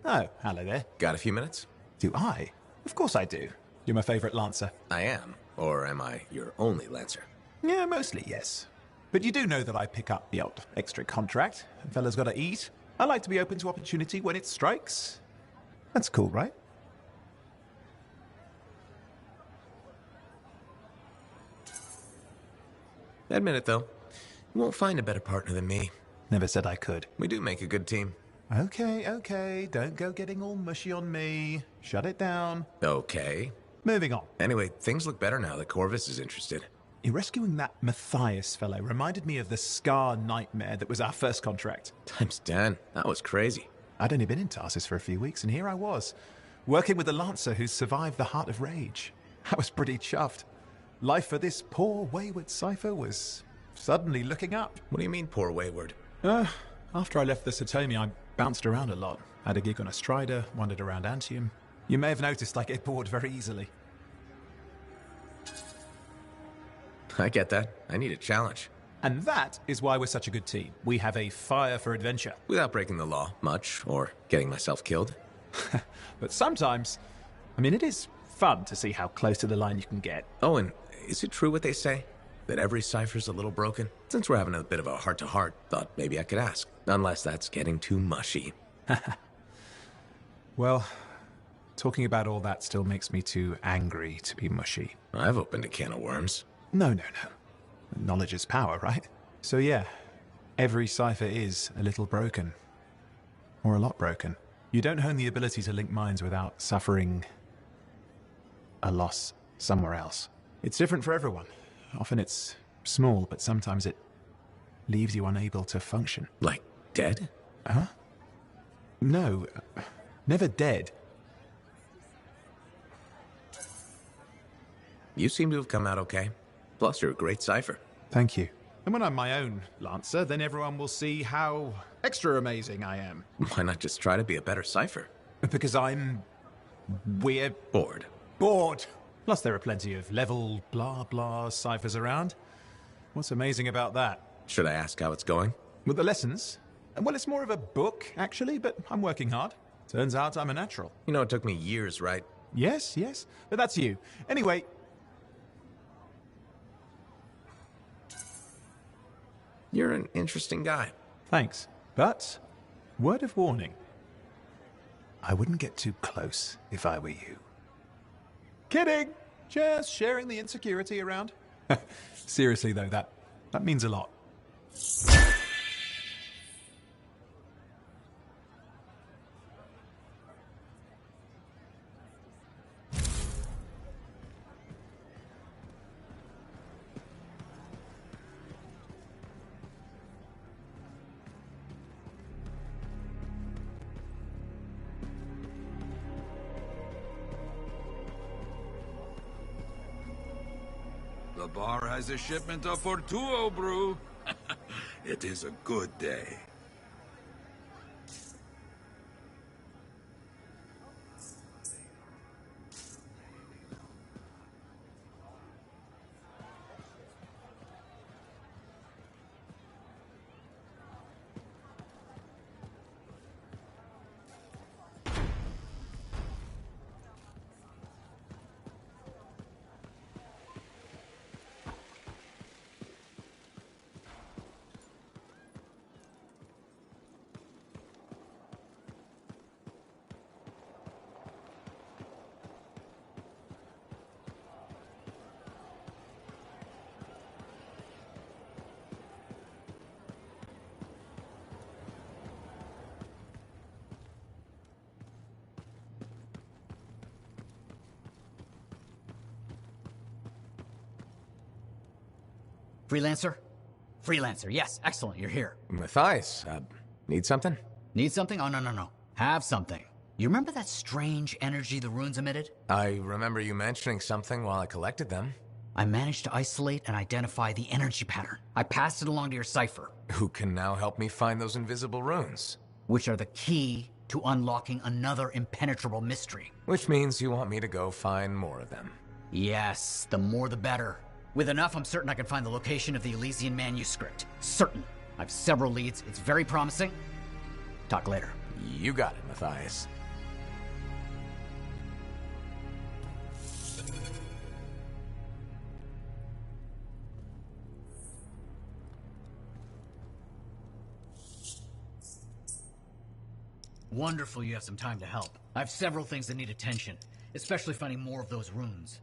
Oh, hello there. Got a few minutes? Do I? Of course I do. You're my favorite Lancer. I am. Or am I your only Lancer? Yeah, mostly, yes. But you do know that I pick up the odd extra contract. A fella's gotta eat. I like to be open to opportunity when it strikes. That's cool, right? Admit it, though. You won't find a better partner than me. Never said I could. We do make a good team. Okay. Don't go getting all mushy on me. Shut it down. Okay. Moving on. Anyway, things look better now that Corvus is interested. You rescuing that Matthias fellow reminded me of the Scar nightmare that was our first contract. Times 10. That was crazy. I'd only been in Tarsus for a few weeks, and here I was, working with a Lancer who's survived the Heart of Rage. I was pretty chuffed. Life for this poor, wayward cipher was suddenly looking up. What do you mean, poor wayward? After I left the Satomi, I bounced around a lot. Had a gig on a Strider, wandered around Anthem. You may have noticed I get bored very easily. I get that. I need a challenge. And that is why we're such a good team. We have a fire for adventure. Without breaking the law much, or getting myself killed. But sometimes, it is fun to see how close to the line you can get. Oh, and is it true what they say? That every cipher's a little broken? Since we're having a bit of a heart-to-heart, thought maybe I could ask. Unless that's getting too mushy. Well, talking about all that still makes me too angry to be mushy. I've opened a can of worms. No. Knowledge is power, right? So yeah, every cipher is a little broken. Or a lot broken. You don't hone the ability to link minds without suffering a loss somewhere else. It's different for everyone. Often it's small, but sometimes it leaves you unable to function. Like dead? Huh? No, never dead. You seem to have come out okay. Plus, you're a great cipher. Thank you. And when I'm my own Lancer, then everyone will see how extra amazing I am. Why not just try to be a better cipher? Because I'm weird. Bored. Plus there are plenty of level blah blah ciphers around. What's amazing about that? Should I ask how it's going? With the lessons? Well, it's more of a book, actually, but I'm working hard. Turns out I'm a natural. You know, it took me years, right? Yes, but that's you. Anyway... You're an interesting guy. Thanks. But, word of warning. I wouldn't get too close if I were you. Kidding! Just sharing the insecurity around. Seriously, though, that means a lot. The bar has a shipment of Fortuo brew. It is a good day. Freelancer? Freelancer, yes, excellent, you're here. Matthias, need something? Need something? Oh, no. Have something. You remember that strange energy the runes emitted? I remember you mentioning something while I collected them. I managed to isolate and identify the energy pattern. I passed it along to your cipher. Who can now help me find those invisible runes? Which are the key to unlocking another impenetrable mystery. Which means you want me to go find more of them. Yes, the more the better. With enough, I'm certain I can find the location of the Elysian manuscript. Certain. I've several leads. It's very promising. Talk later. You got it, Matthias. Wonderful you have some time to help. I have several things that need attention, especially finding more of those runes.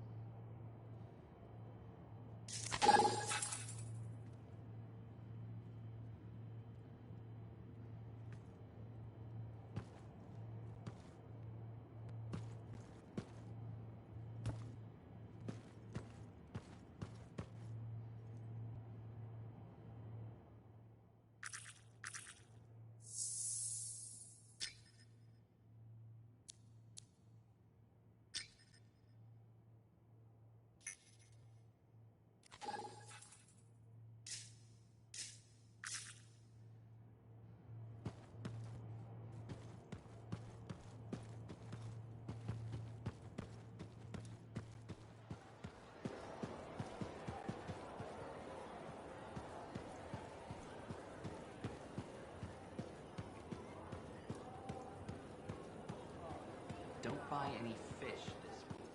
Don't buy any fish this week.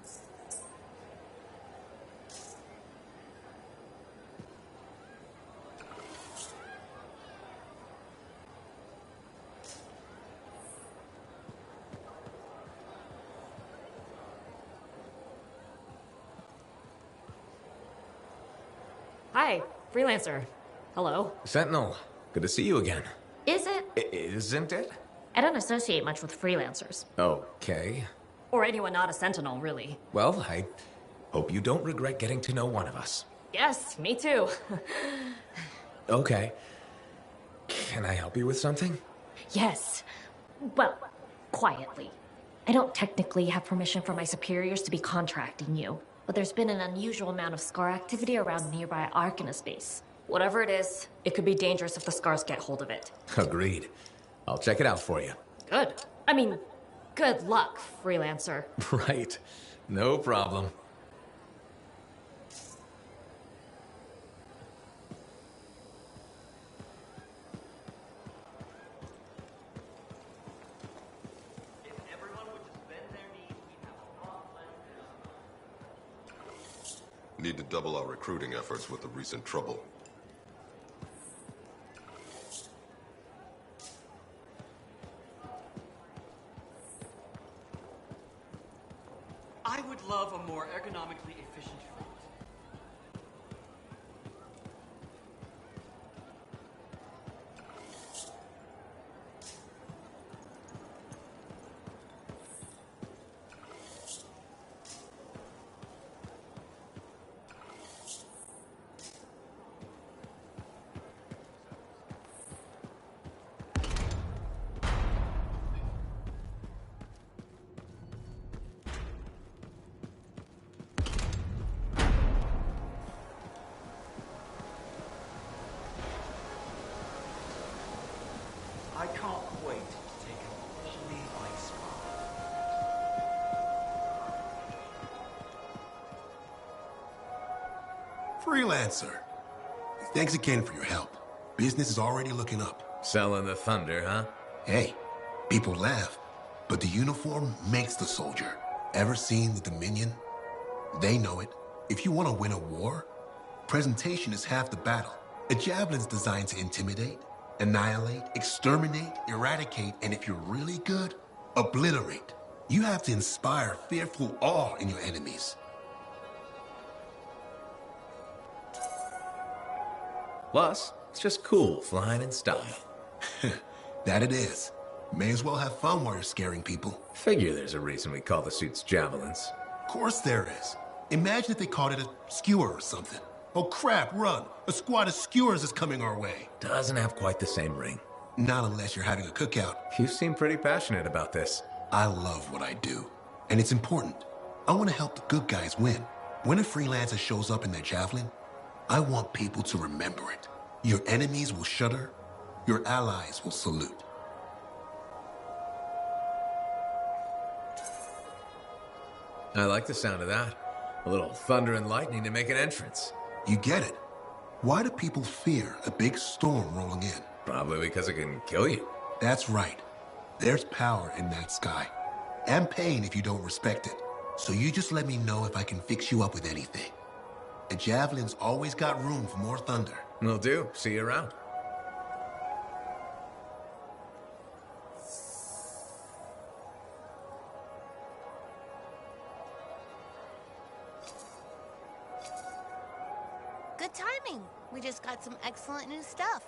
Just Hi, freelancer. Hello. Sentinel, good to see you again. Is it? Isn't it? I don't associate much with freelancers. Okay. Or anyone not a sentinel, really. Well, I hope you don't regret getting to know one of us. Yes, me too. Okay. Can I help you with something? Yes. Well, quietly. I don't technically have permission from my superiors to be contracting you, but there's been an unusual amount of scar activity around nearby Arcanus base. Whatever it is, it could be dangerous if the scars get hold of it. Agreed. I'll check it out for you. Good. I mean, good luck, freelancer. Right. No problem. Need to double our recruiting efforts with the recent trouble. I would love a more ergonomically efficient fleet. I can't wait to take a holy ice bath. Freelancer. Thanks again for your help. Business is already looking up. Selling the thunder, huh? Hey, people laugh, but the uniform makes the soldier. Ever seen the Dominion? They know it. If you want to win a war, presentation is half the battle. A javelin's designed to intimidate, annihilate, exterminate, eradicate, and if you're really good, obliterate. You have to inspire fearful awe in your enemies. Plus, it's just cool flying in style. That it is. May as well have fun while you're scaring people. Figure there's a reason we call the suits javelins. Of course there is. Imagine if they called it a skewer or something. Oh crap, run! A squad of skewers is coming our way. Doesn't have quite the same ring. Not unless you're having a cookout. You seem pretty passionate about this. I love what I do, and it's important. I want to help the good guys win. When a freelancer shows up in their javelin, I want people to remember it. Your enemies will shudder, your allies will salute. I like the sound of that. A little thunder and lightning to make an entrance. You get it. Why do people fear a big storm rolling in? Probably because it can kill you. That's right. There's power in that sky. And pain if you don't respect it. So you just let me know if I can fix you up with anything. A javelin's always got room for more thunder. Will do. See you around. Good timing. We just got some excellent new stuff.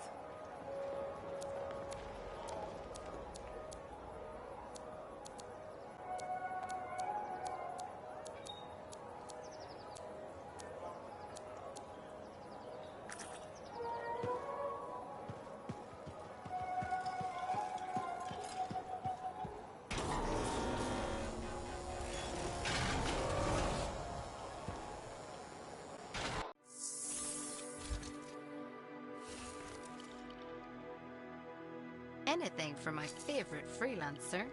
Anything for my favorite freelancer.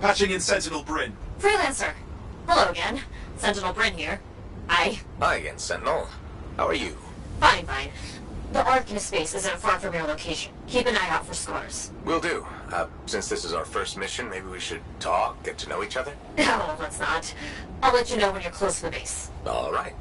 Patching in Sentinel Bryn. Freelancer. Hello again. Sentinel Bryn here. Hi again, Sentinel. How are you? Fine. The Arcanist space isn't far from your location. Keep an eye out for scars. Will do. Since this is our first mission, maybe we should talk, get to know each other? No, let's not. I'll let you know when you're close to the base. All right.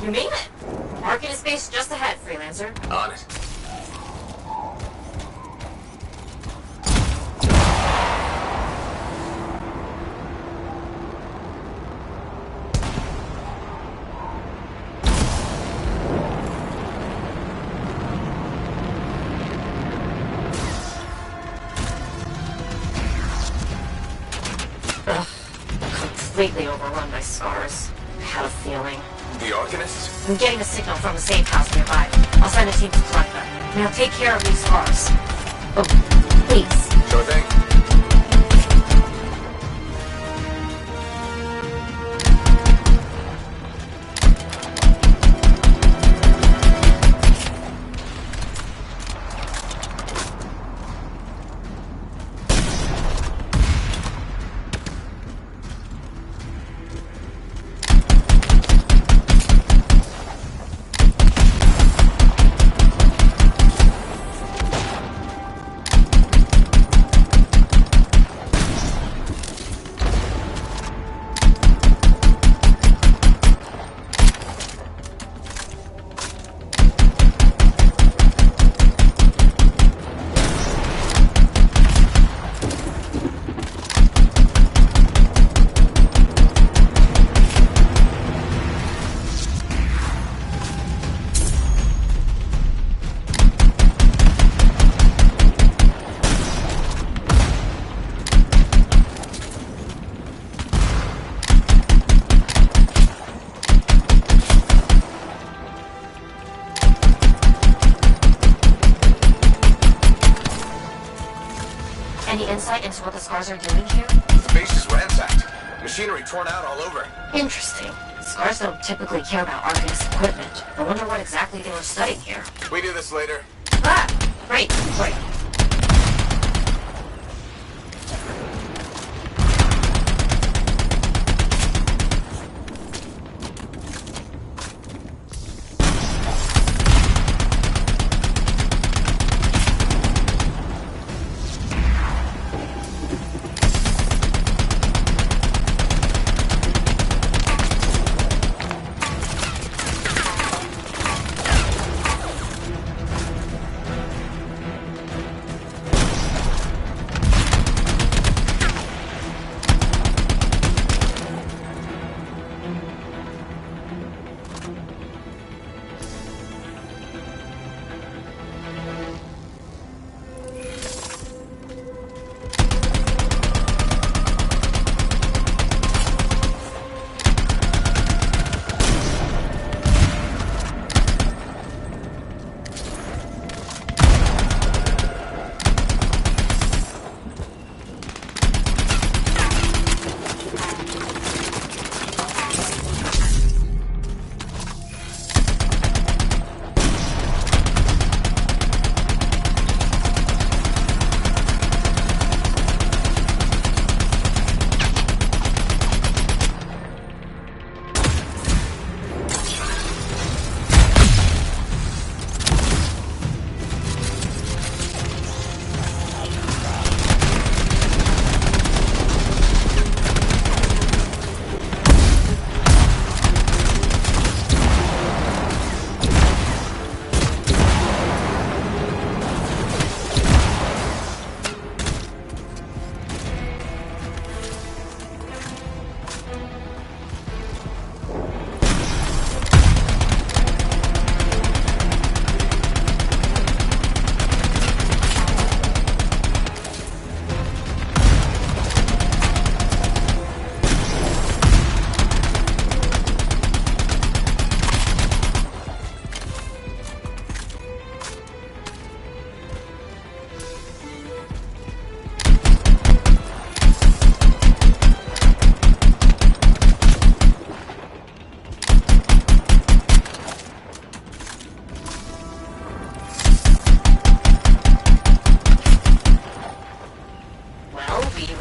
You made it! Arcanist space just ahead, Freelancer. On it. Completely overrun by scars. I had a feeling. The Arcanist? I'm getting a signal from the safe house nearby. I'll send a team to collect them. Now take care of these scars. Oh, please. Sure thing. Any insight into what the scars are doing here? The base is ransacked. Machinery torn out all over. Interesting. Scars don't typically care about Arcanist equipment. I wonder what exactly they were studying here. We do this later. Ah! Great.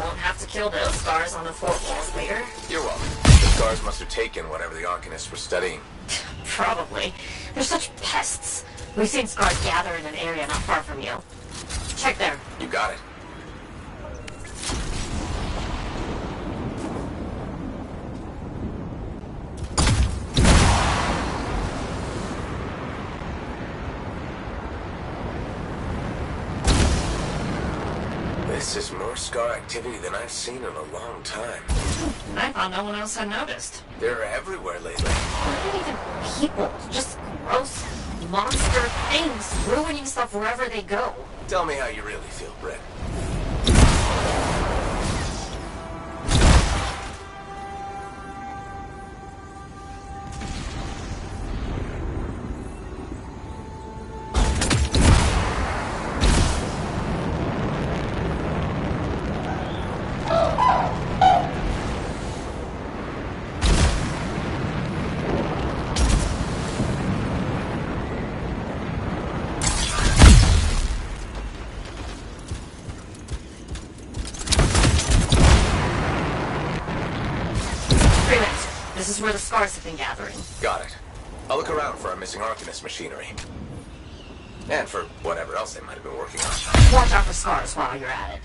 won't have to kill those scars on the forecast later. You're welcome. The scars must have taken whatever the Arcanists were studying. Probably. They're such pests. We've seen scars gather in an area not far from you. Check there. You got it. This is more scar activity than I've seen in a long time. I thought no one else had noticed. They're everywhere lately. They're not even people. Just gross monster things ruining stuff wherever they go. Tell me how you really feel, Brett. This is where the scars have been gathering. Got it. I'll look around for our missing Arcanist machinery. And for whatever else they might have been working on. Watch out for scars while you're at it.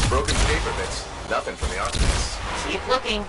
Broken paper bits. Nothing from the Arcanists. Keep looking.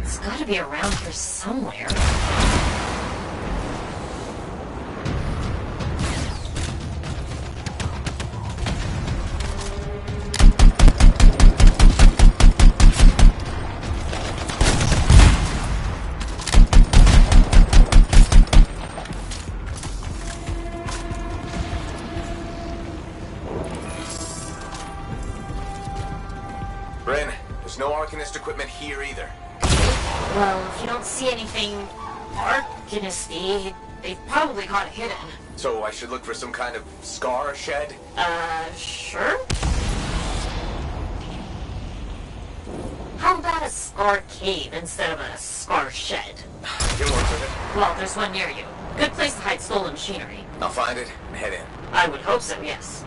It's gotta be around here somewhere. Bryn, there's no Arcanist equipment here either. Well, if you don't see anything Arcanist-y, they've probably got it hidden. So I should look for some kind of scar shed? Sure? How about a scar cave instead of a scar shed? Can work with it. Well, there's one near you. Good place to hide stolen machinery. I'll find it and head in. I would hope so, yes.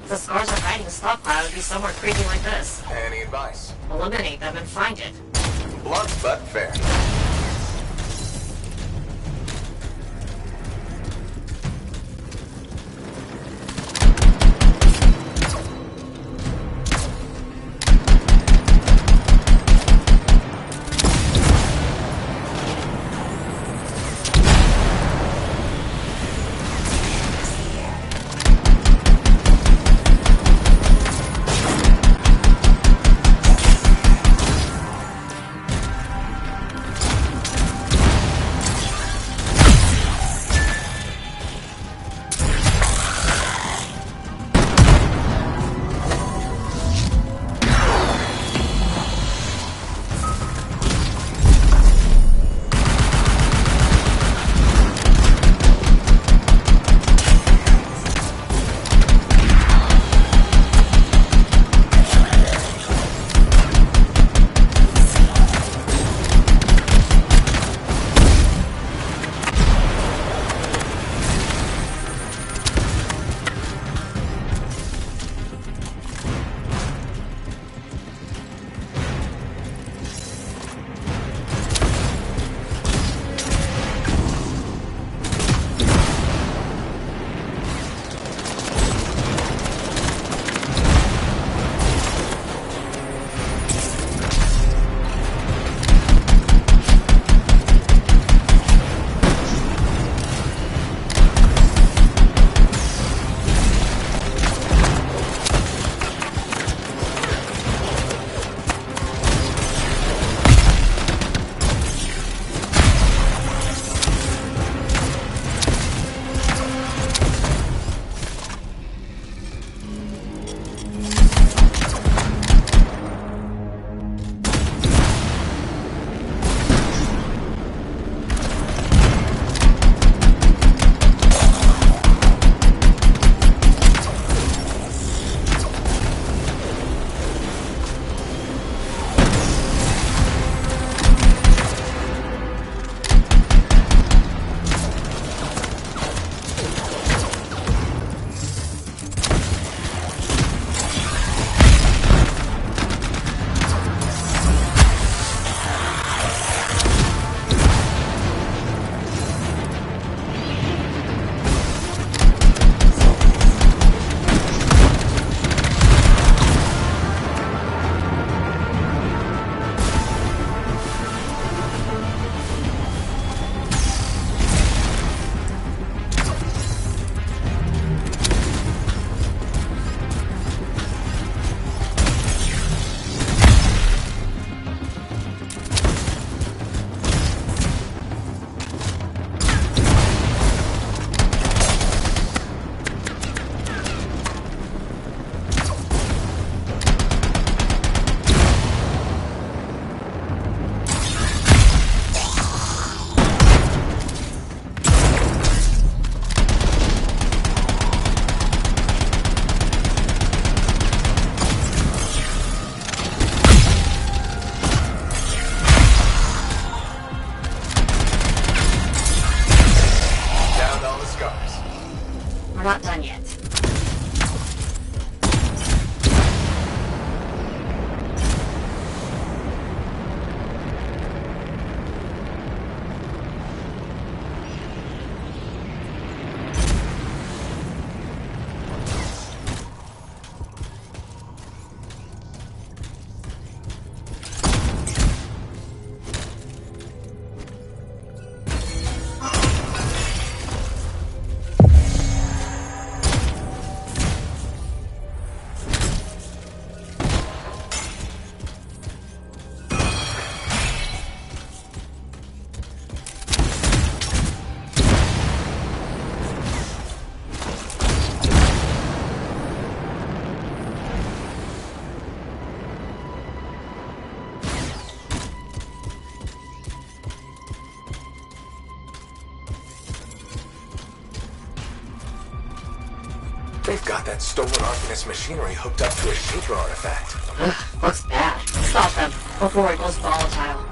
If the scars are hiding a stockpile, it'd be somewhere creepy like this. Any advice? Eliminate them and find it. Blunt but fair. not done yet. They've got that stolen Arcanist machinery hooked up to a Shaper artifact. Ugh, looks bad. Stop them before it goes volatile.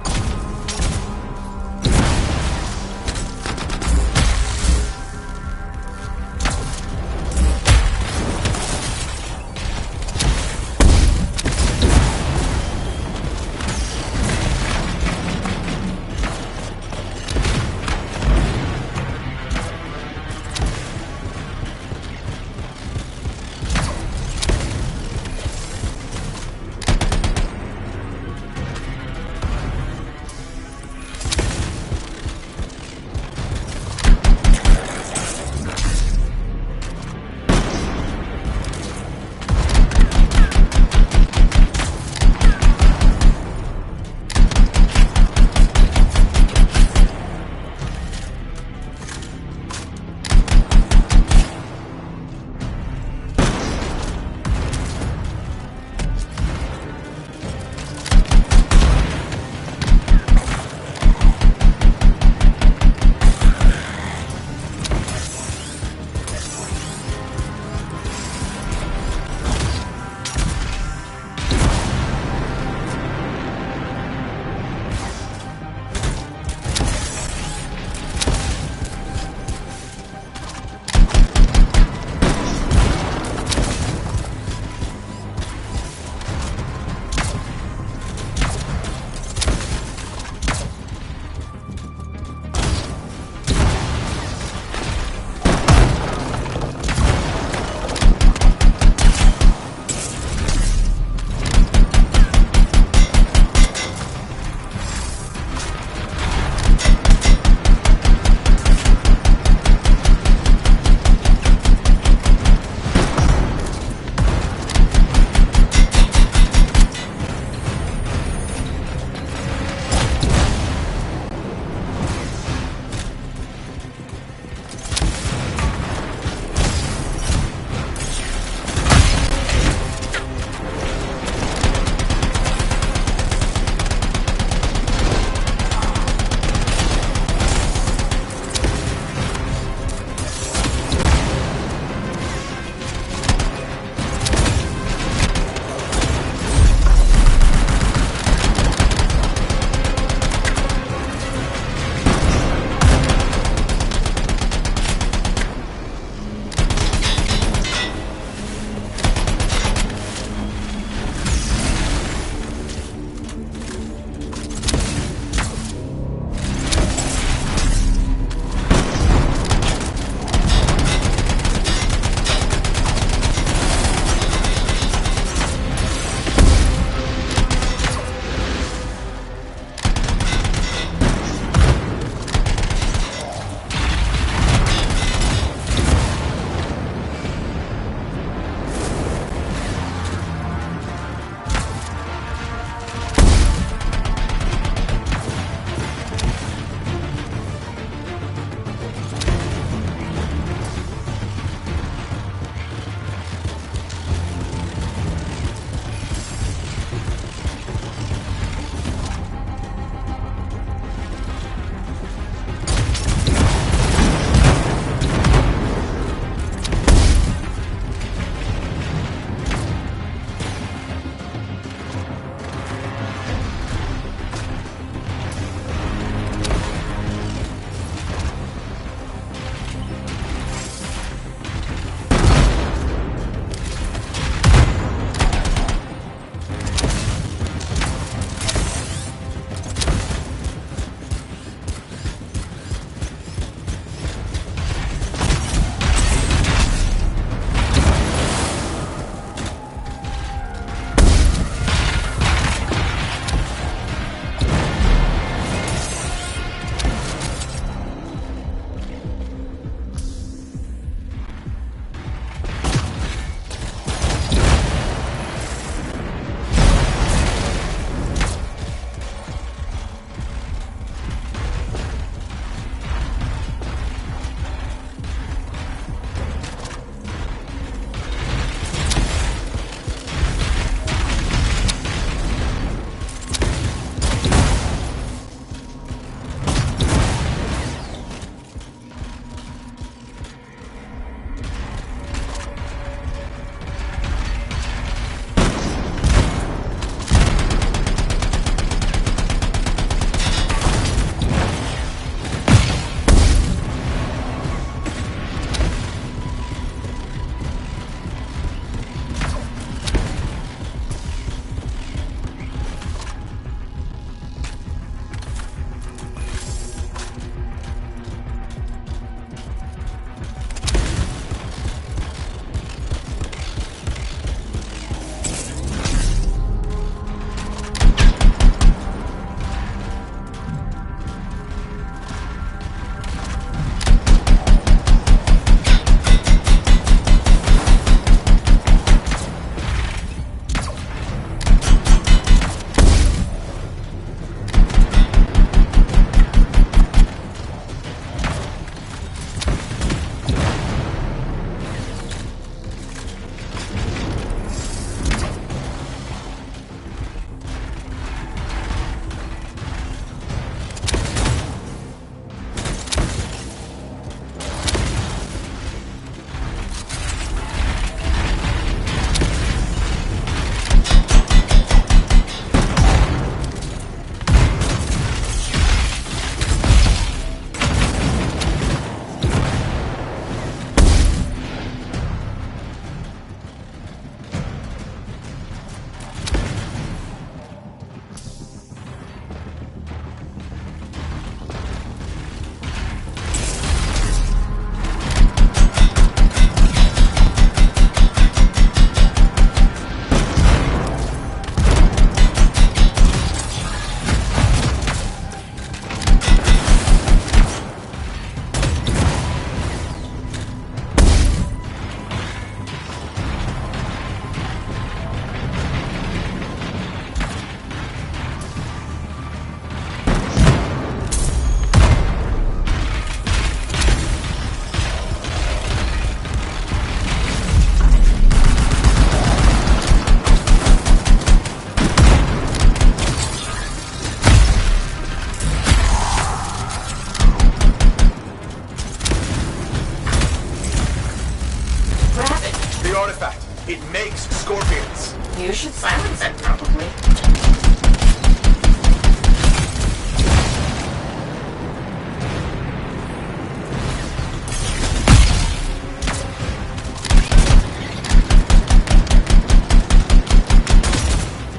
artifact. It makes scorpions. You should silence it, probably.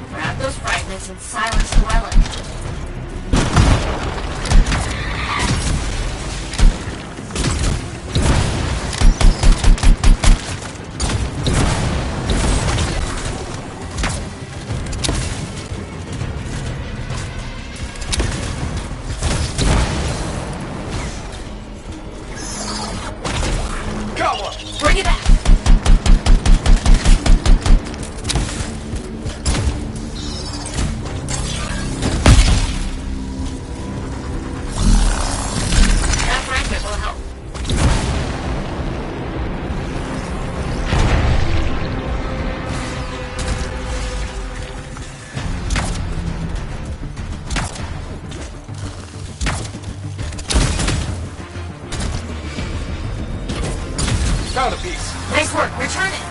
Grab those fragments and silence the relic. Bring it back! That fragment will help. Found a piece. Nice work. Return it.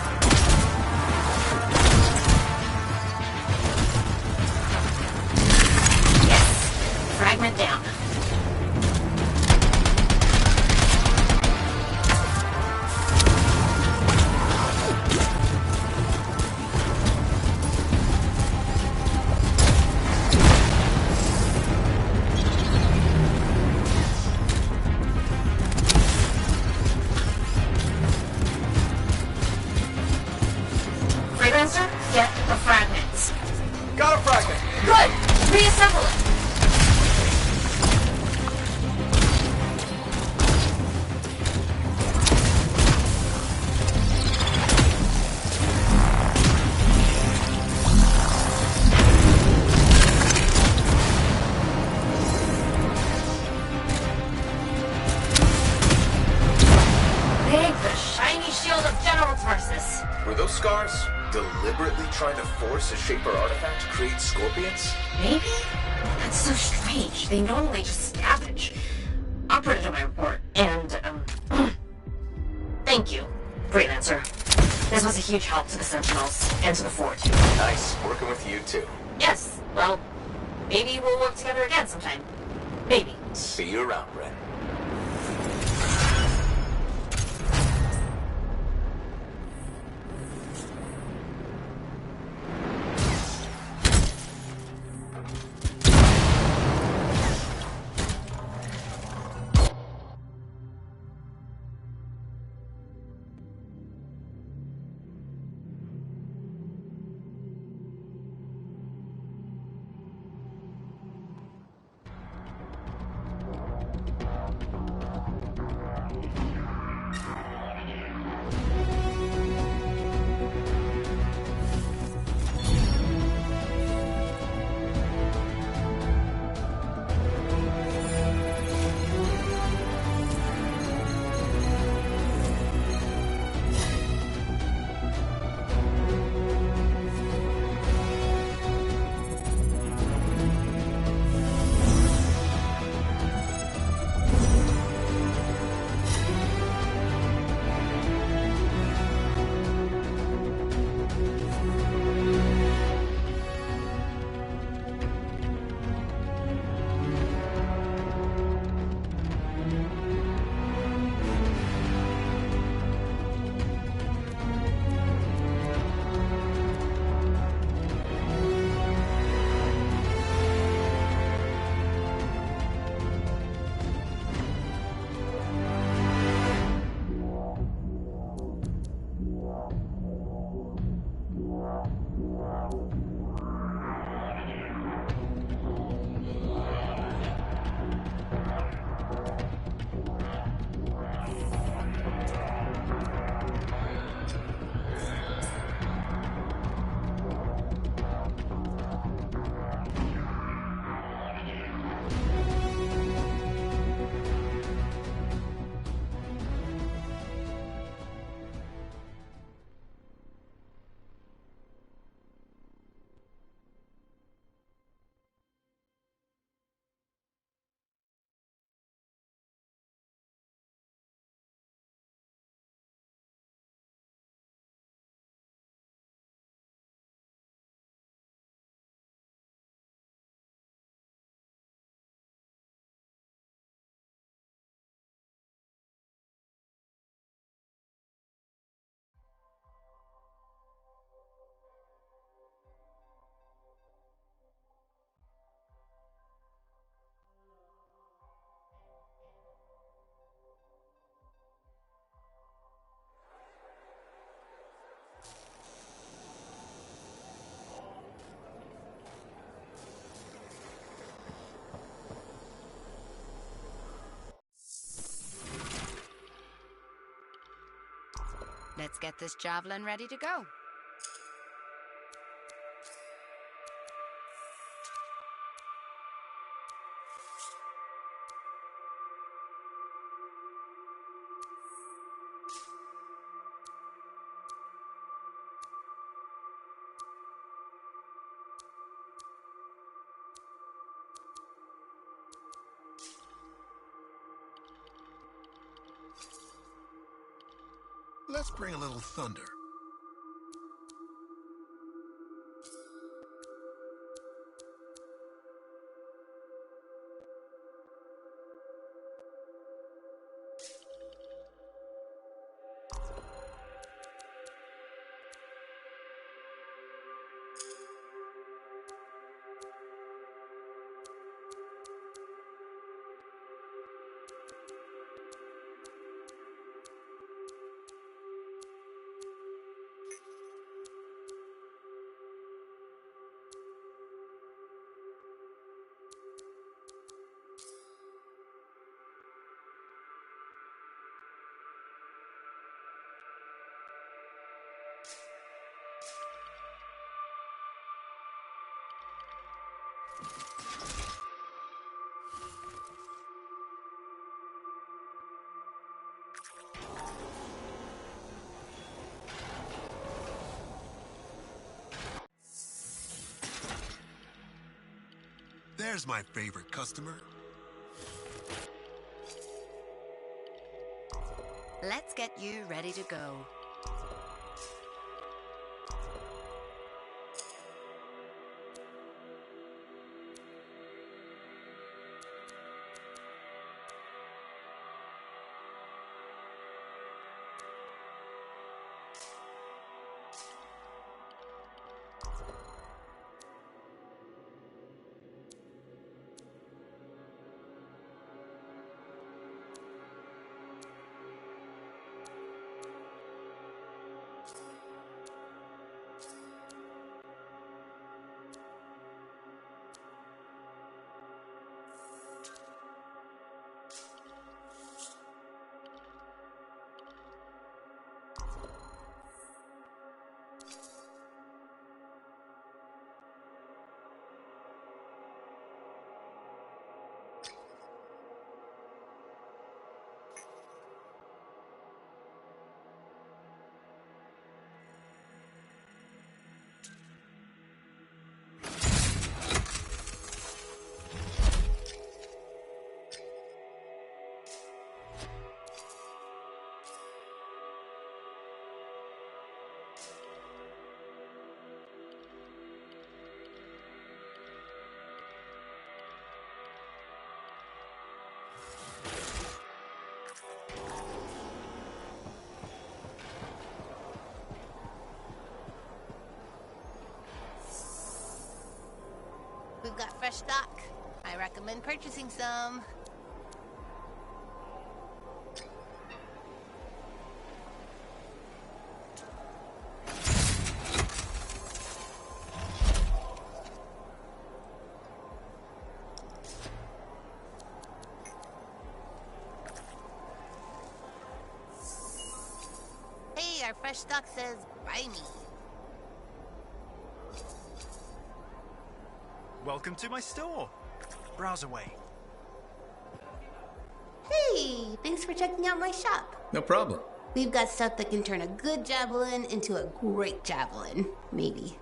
Yes. Fragment down. Freelancer, get the fragments. Got a fragment. Good! Reassemble it! Take the shiny shield of General Tarsus. Were those scars deliberately trying to force a Shaper artifact to create scorpions? Maybe? That's so strange. They normally just scavenge. I'll put it in my report. And, thank you, Freelancer. This was a huge help to the Sentinels, and to the Fort. Nice working with you too. Yes, well, maybe we'll work together again sometime. Maybe. See you around, Ren. Let's get this javelin ready to go. Let's bring a little thunder. There's my favorite customer. Let's get you ready to go. We've got fresh stock. I recommend purchasing some. Hey, our fresh stock says buy me. Welcome to my store. Browse away. Hey, thanks for checking out my shop. No problem. We've got stuff that can turn a good javelin into a great javelin. Maybe.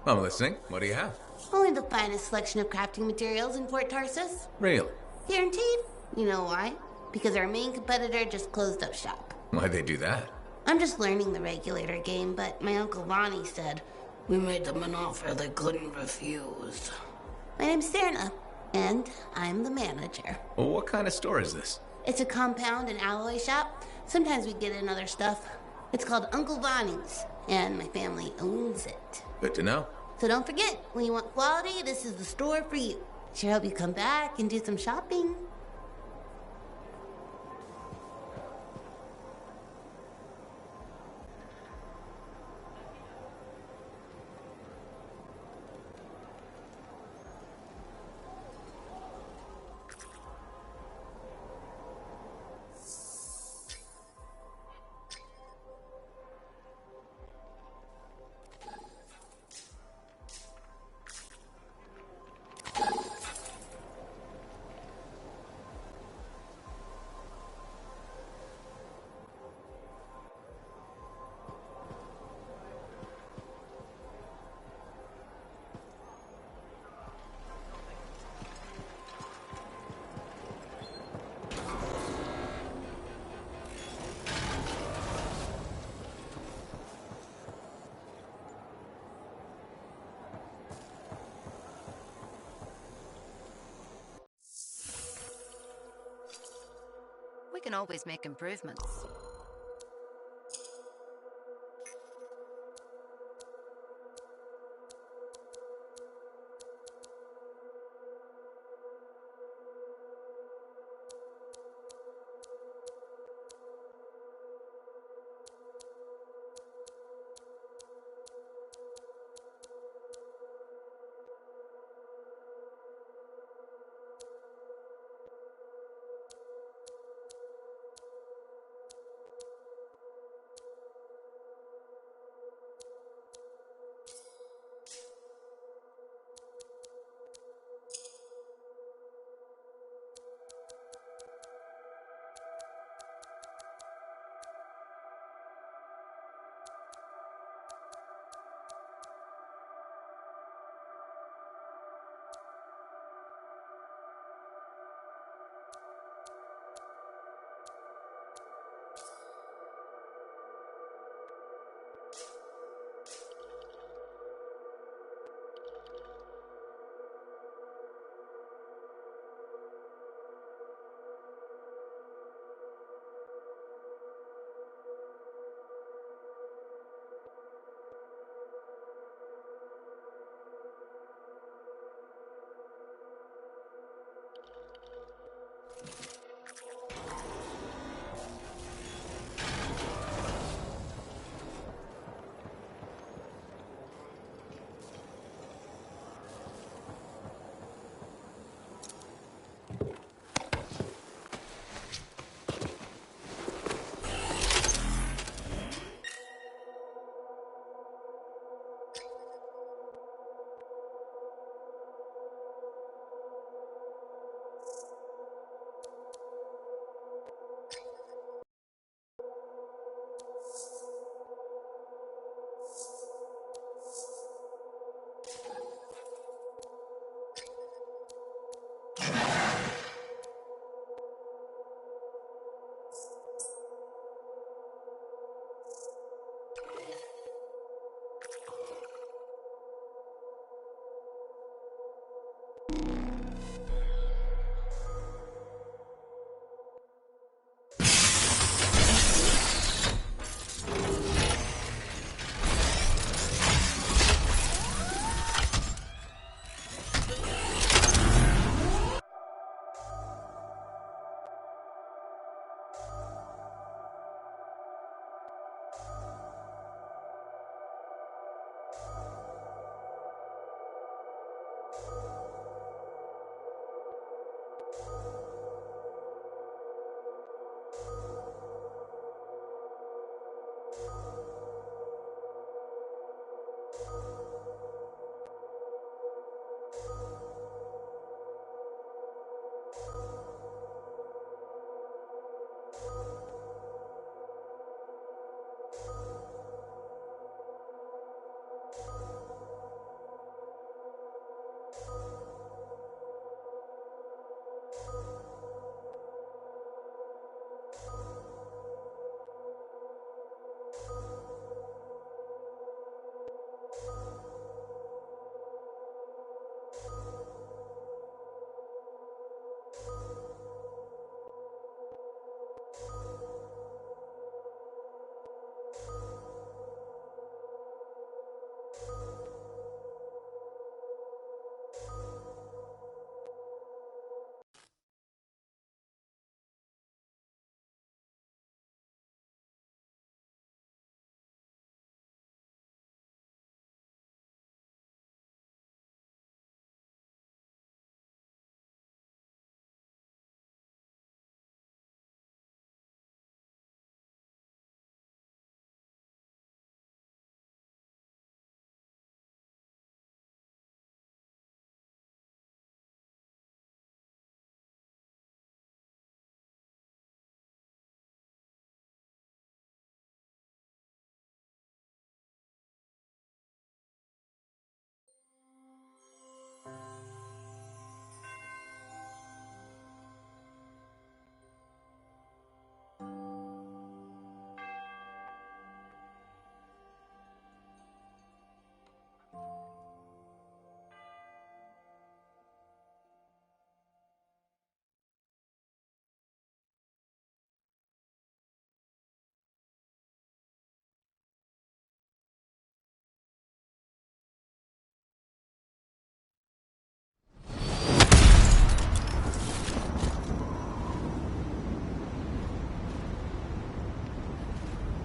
I'm listening. What do you have? Only the finest selection of crafting materials in Port Tarsus. Really? Guaranteed. You know why? Because our main competitor just closed up shop. Why'd they do that? I'm just learning the regulator game, but my Uncle Lonnie said, we made them an offer they couldn't refuse. My name's Serna, and I'm the manager. Well, what kind of store is this? It's a compound and alloy shop. Sometimes we get in other stuff. It's called Uncle Lonnie's, and my family owns it. Good to know. So don't forget, when you want quality, this is the store for you. Sure hope you come back and do some shopping. can always make improvements.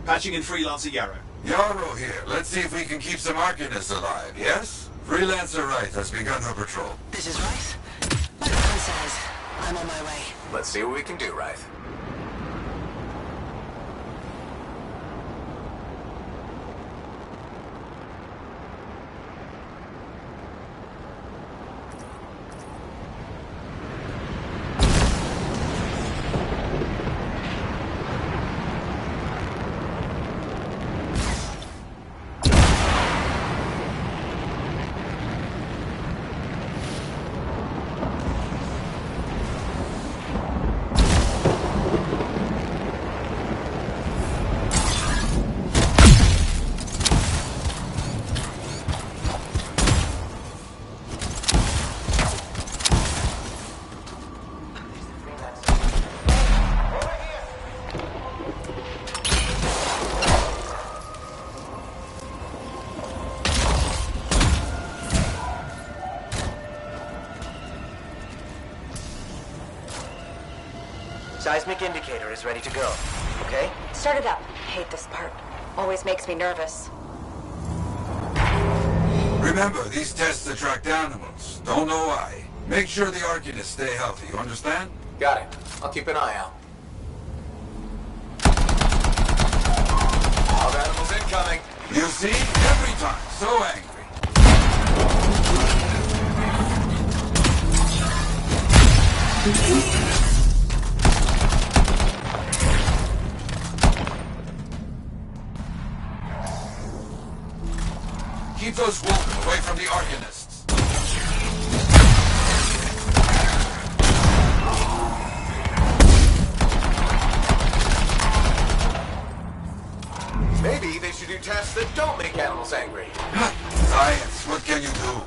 Patching in Freelancer Yarrow. Yarrow here. Let's see if we can keep some Arcanists alive, yes? Freelancer Wright has begun her patrol. This is Wright. My phone says I'm on my way. Let's see what we can do, Wright. Seismic indicator is ready to go. Okay? Start it up. Hate this part. Always makes me nervous. Remember, these tests attract animals. Don't know why. Make sure the Arcanists stay healthy, you understand? Got it. I'll keep an eye out. Wild animals incoming. You see? Every time. So angry. Keep those wolves away from the Arcanists. Maybe they should do tests that don't make animals angry. Science, what can you do?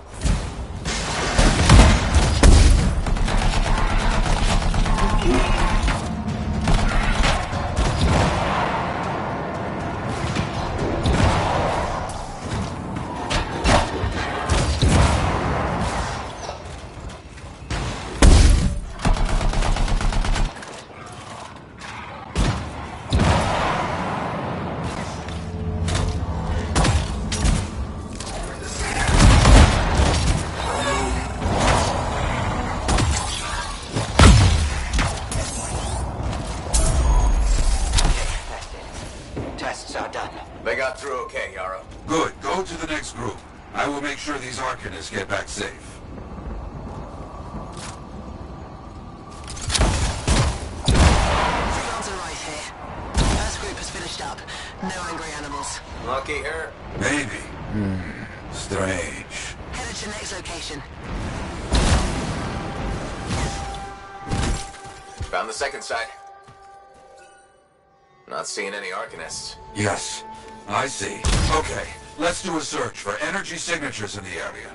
They got through okay, Yarrow. Good. Go to the next group. I will make sure these Arcanists get back safe. Freelancer Wright here. First group has finished up. No angry animals. Lucky her. Maybe. Strange. Headed to next location. Found the second site. Not seeing any Arcanists. Yes, I see. Okay, let's do a search for energy signatures in the area.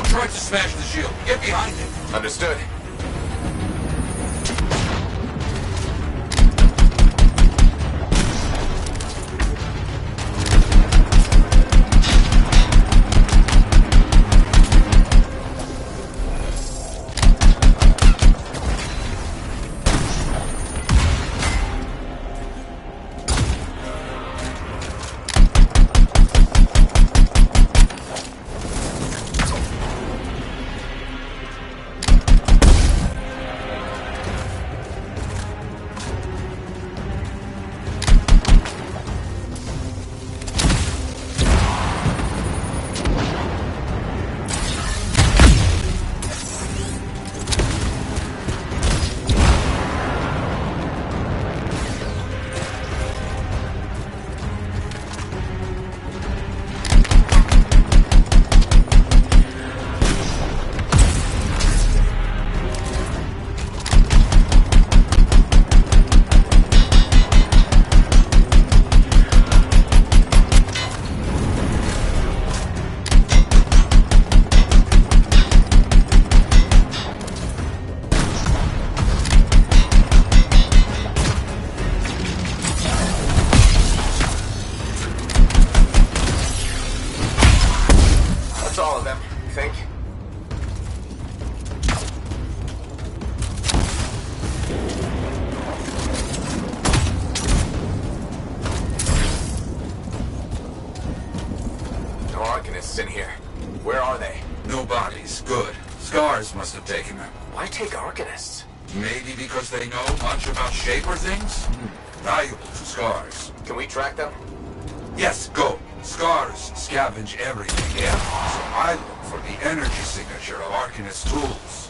Try to smash the shield. Get behind it. Understood. Scars must have taken them. Why take Arcanists? Maybe because they know much about Shaper things? Valuable to Scars. Can we track them? Yes, go. Scars scavenge everything, yeah? So I look for the energy signature of Arcanist tools.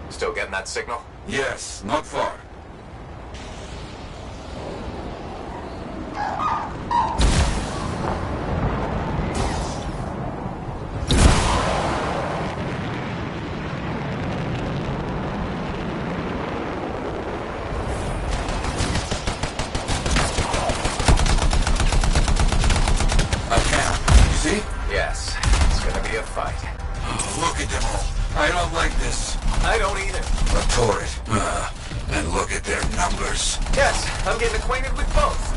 Still getting that signal? Yes, not far. Yes, it's gonna be a fight. Oh, look at them all. I don't like this. I don't either. A turret. And look at their numbers. Yes, I'm getting acquainted with both.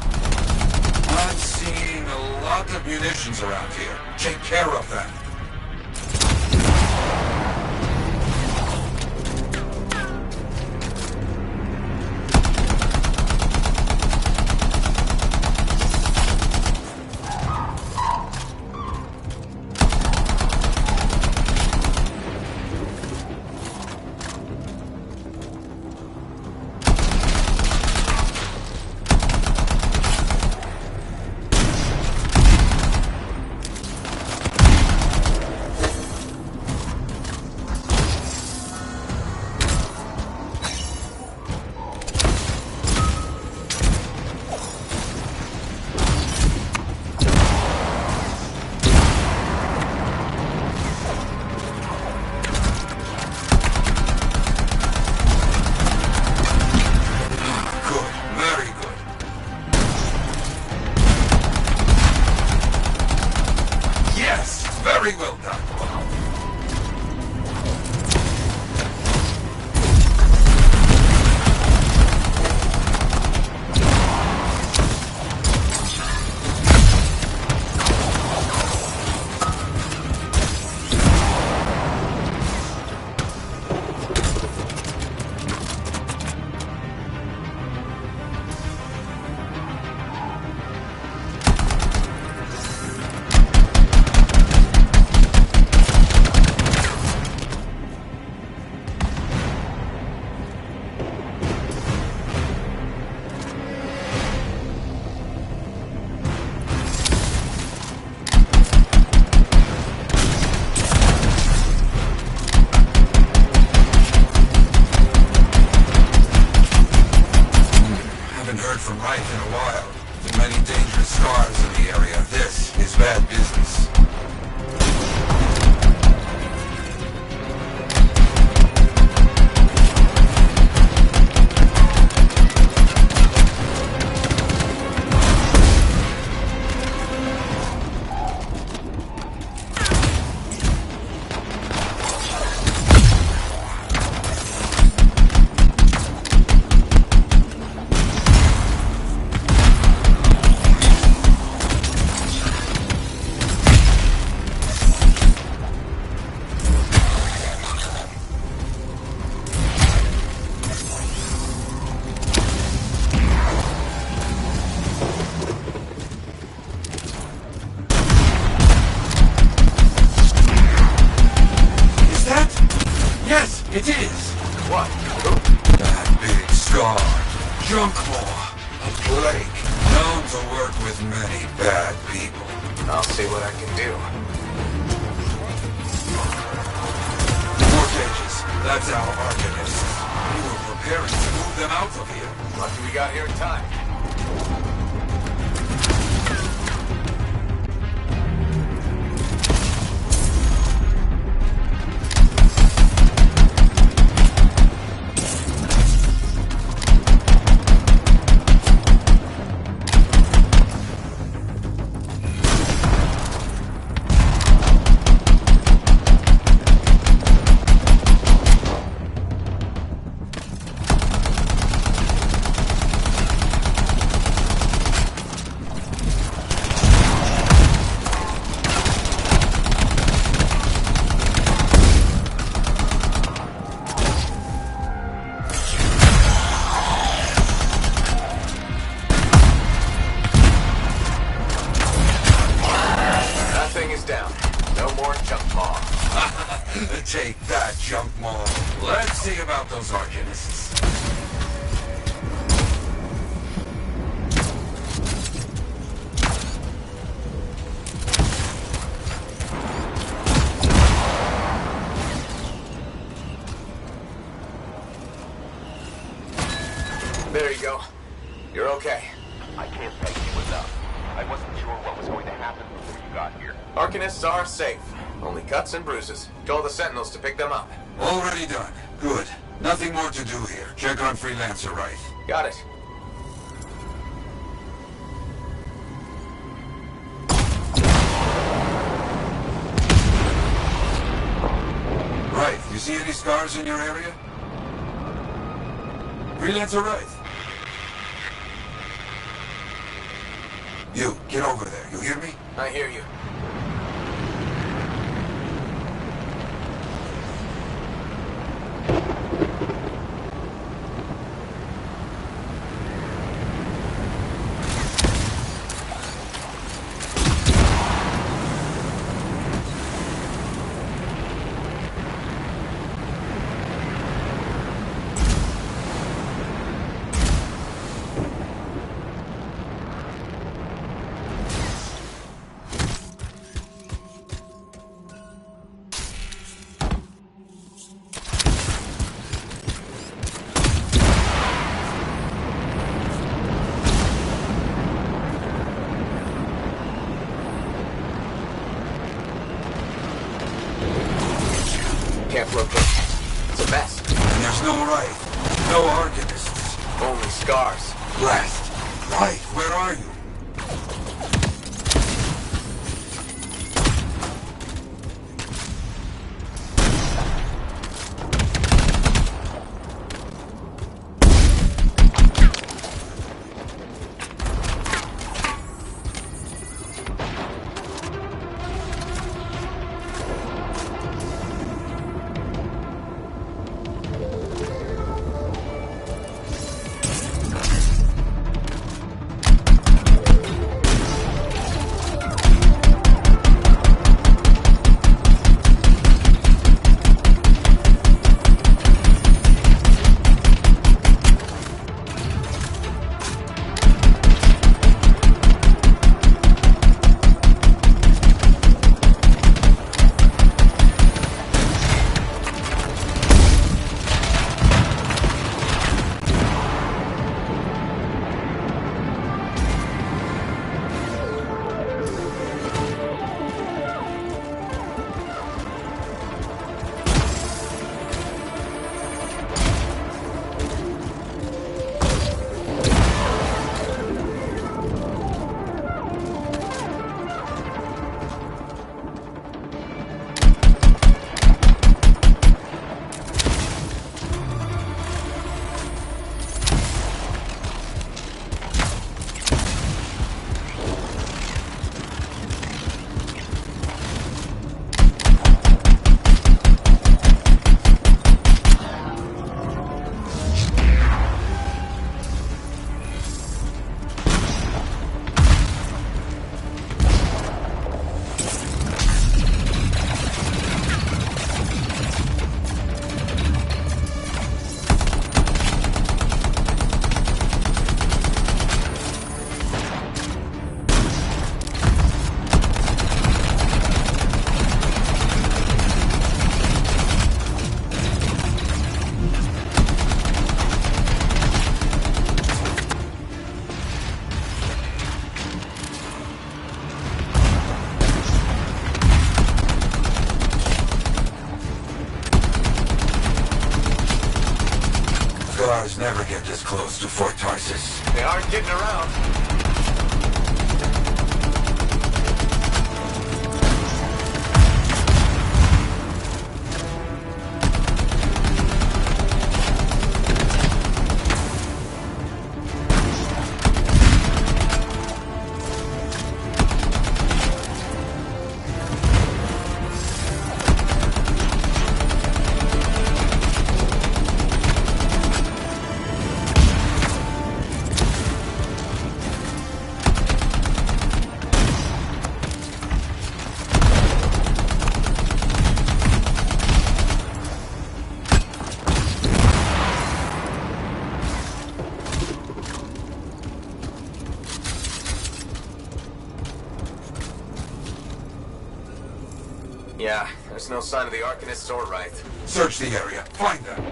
I'm seeing a lot of munitions around here. Take care of them. Very well done. From Reich in a while. With many dangerous scars in the area, this is bad business. Yes, it is! What? That big scar. Junk maw. A plague. Known to work with many bad people. I'll see what I can do. More cages. That's our Arcanists. We were preparing to move them out of here. Lucky we got here in time. those Arcanists. There you go. You're okay. I can't thank you enough. I wasn't sure what was going to happen before you got here. Arcanists are safe. Only cuts and bruises. Told the Sentinels to pick them up. Already done. Good. Nothing more to do here. Check on Freelancer Wright. Got it. Right. You see any scars in your area? Freelancer Wright. You, get over there. You hear me? I hear you. Can't locate. It's a mess. And there's no Wright. No Arcanists. Only scars. Blast. Wright, where are you? Scars never get this close to Fort Tarsus. They aren't getting around. There's no sign of the Arcanists or Wraith. Search the area. Find them.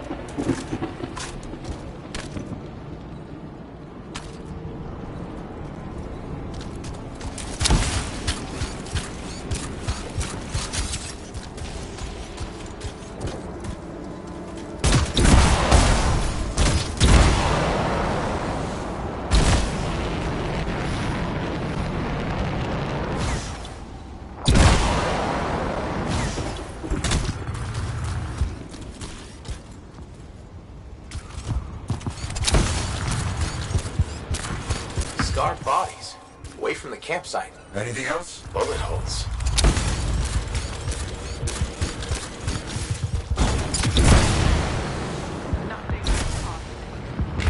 Scarred bodies. Away from the campsite. Anything else? Bullet holes.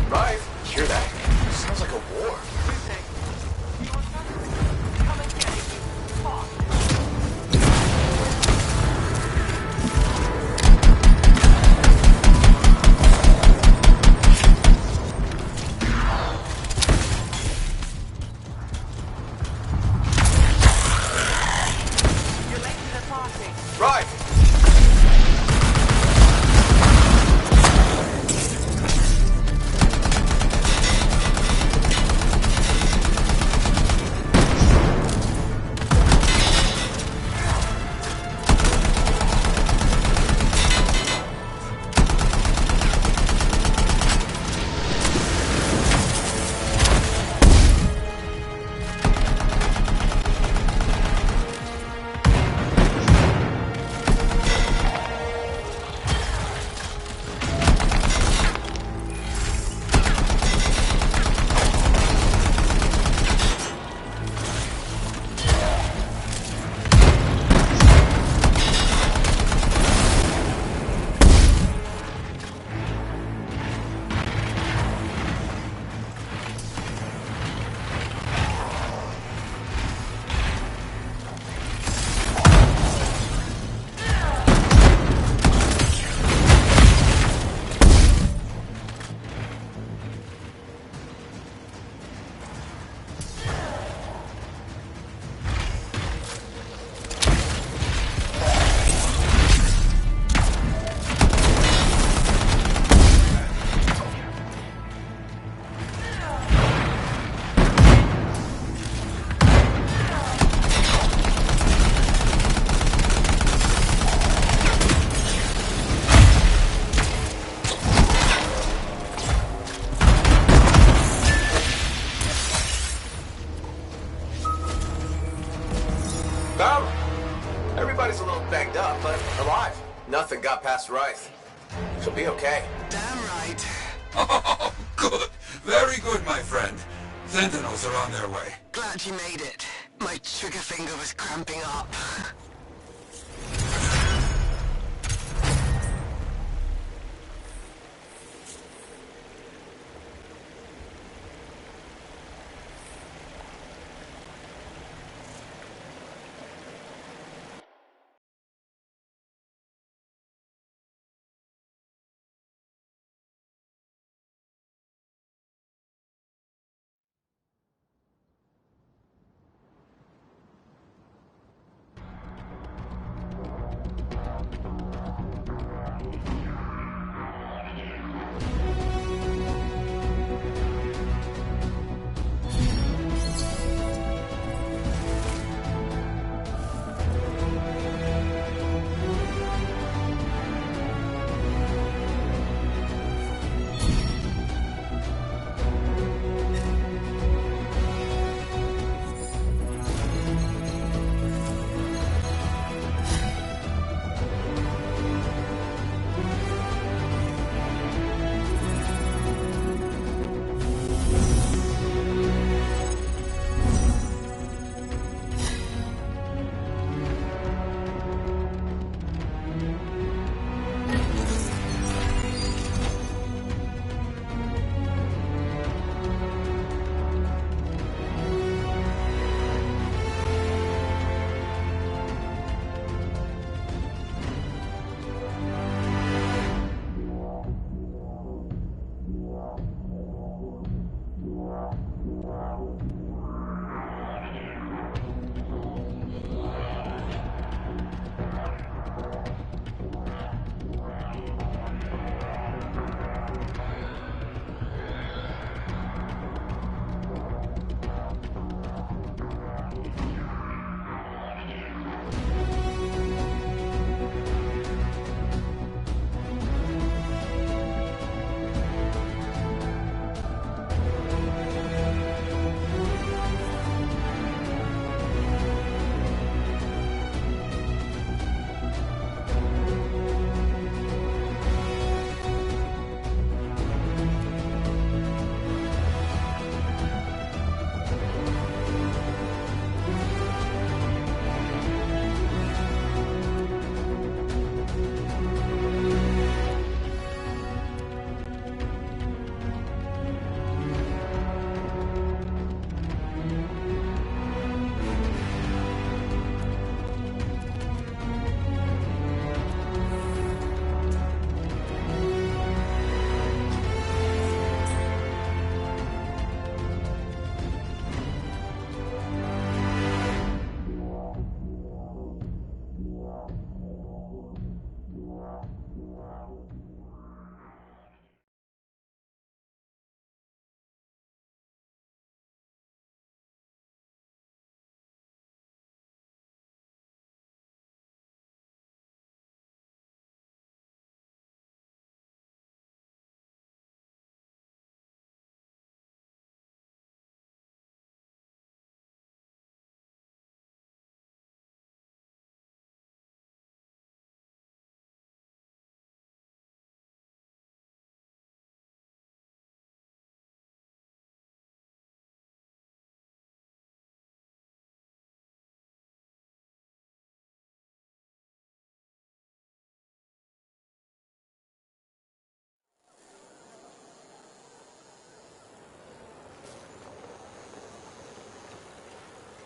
Right. Hear that? Sounds like a war. Right. Everybody's a little banged up, but alive. Nothing got past Wraith. She'll be okay. Damn right. Oh, good. Very good, my friend. Sentinels are on their way. Glad you made it. My trigger finger was cramping up.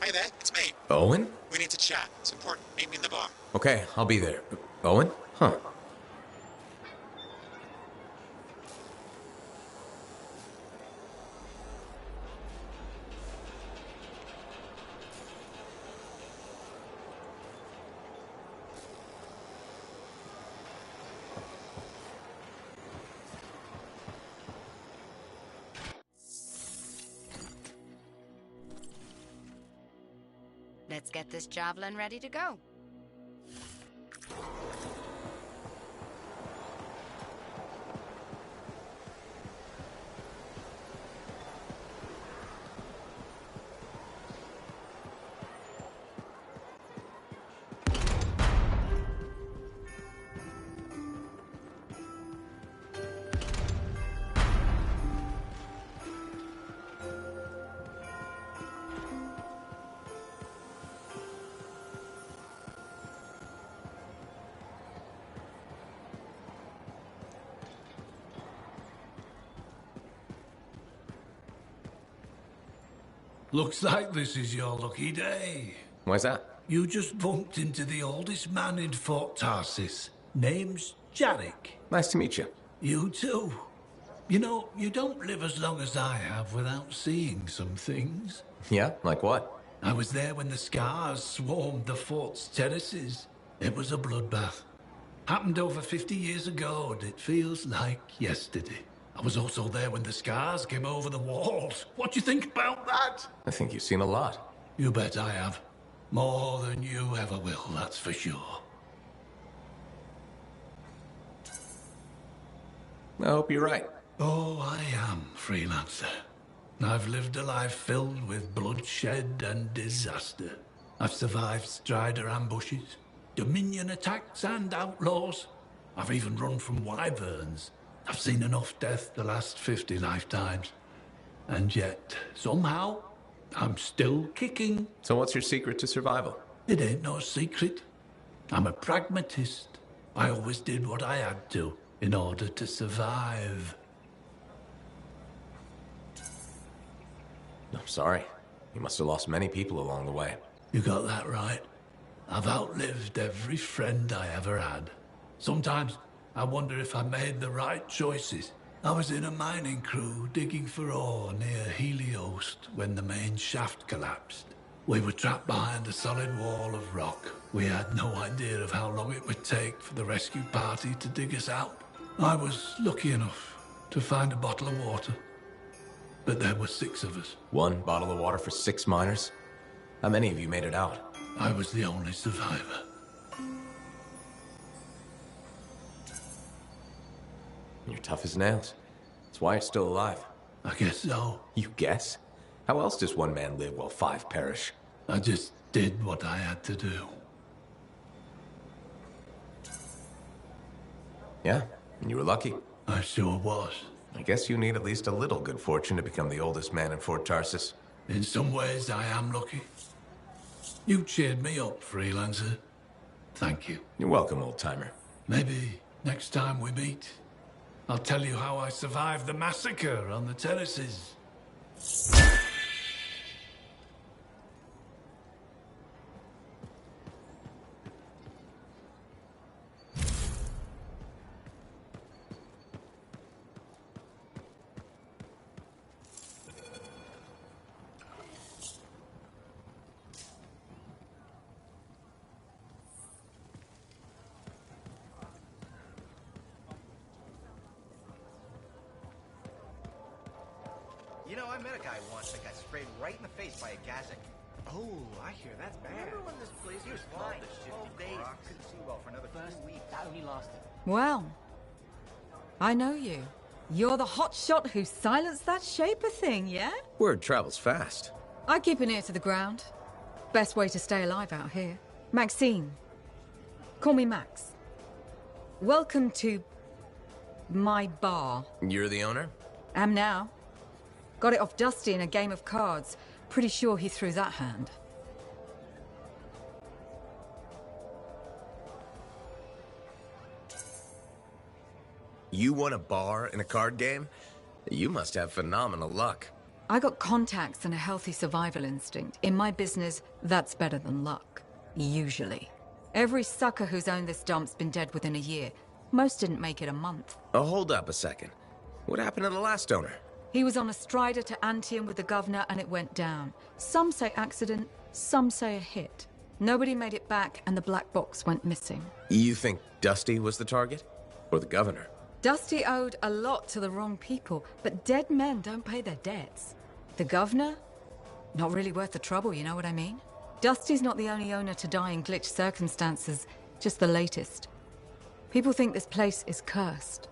Hey there, it's me. Owen? We need to chat. It's important. Meet me in the bar. Okay, I'll be there. Owen? Huh. Let's get this javelin ready to go. Looks like this is your lucky day. Why's that? You just bumped into the oldest man in Fort Tarsis. Name's Jarek. Nice to meet you. You too. You know, you don't live as long as I have without seeing some things. Yeah? Like what? I was there when the scars swarmed the fort's terraces. It was a bloodbath. Happened over 50 years ago, and it feels like yesterday. I was also there when the scars came over the walls. What do you think about that? I think you've seen a lot. You bet I have. More than you ever will, that's for sure. I hope you're right. Oh, I am, freelancer. I've lived a life filled with bloodshed and disaster. I've survived Strider ambushes, Dominion attacks and outlaws. I've even run from wyverns. I've seen enough death the last 50 lifetimes. And yet, somehow, I'm still kicking. So what's your secret to survival? It ain't no secret. I'm a pragmatist. I always did what I had to in order to survive. I'm sorry. You must have lost many people along the way. You got that right. I've outlived every friend I ever had. Sometimes I wonder if I made the right choices. I was in a mining crew digging for ore near Helios when the main shaft collapsed. We were trapped behind a solid wall of rock. We had no idea of how long it would take for the rescue party to dig us out. I was lucky enough to find a bottle of water. But there were 6 of us. 1 bottle of water for 6 miners? How many of you made it out? I was the only survivor. You're tough as nails. That's why you're still alive. I guess so. You guess? How else does 1 man live while 5 perish? I just did what I had to do. Yeah, and you were lucky. I sure was. I guess you need at least a little good fortune to become the oldest man in Fort Tarsis. In some ways, I am lucky. You cheered me up, freelancer. Thank you. You're welcome, old-timer. Maybe next time we meet, I'll tell you how I survived the massacre on the terraces. You know, I met a guy once that got sprayed right in the face by a Gazek. Oh, I hear that's bad. Remember when this place was fine? 12 days. Couldn't see well for another 2 weeks. That only lasted. Well, I know you. You're the hotshot who silenced that Shaper thing, yeah? Word travels fast. I keep an ear to the ground. Best way to stay alive out here. Maxine. Call me Max. Welcome to my bar. You're the owner? Am now. Got it off Dusty in a game of cards. Pretty sure he threw that hand. You won a bar in a card game? You must have phenomenal luck. I got contacts and a healthy survival instinct. In my business, that's better than luck. Usually. Every sucker who's owned this dump's been dead within a year. Most didn't make it a month. Oh, hold up a second. What happened to the last owner? He was on a strider to Anthem with the governor and it went down. Some say accident, some say a hit. Nobody made it back and the black box went missing. You think Dusty was the target? Or the governor? Dusty owed a lot to the wrong people, but dead men don't pay their debts. The governor? Not really worth the trouble, you know what I mean? Dusty's not the only owner to die in glitched circumstances, just the latest. People think this place is cursed.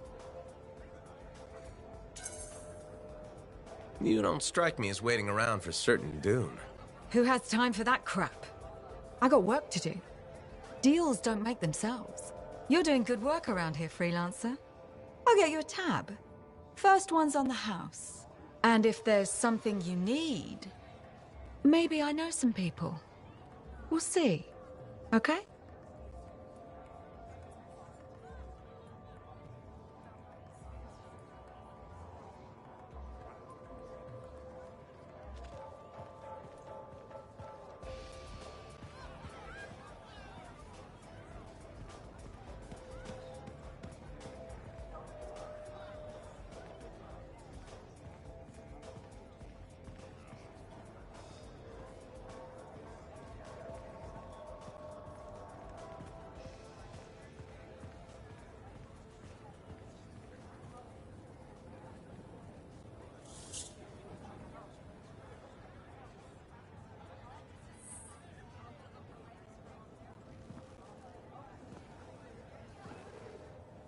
You don't strike me as waiting around for certain doom. Who has time for that crap? I got work to do. Deals don't make themselves. You're doing good work around here, freelancer. I'll get you a tab. First one's on the house. And if there's something you need, maybe I know some people. We'll see. Okay?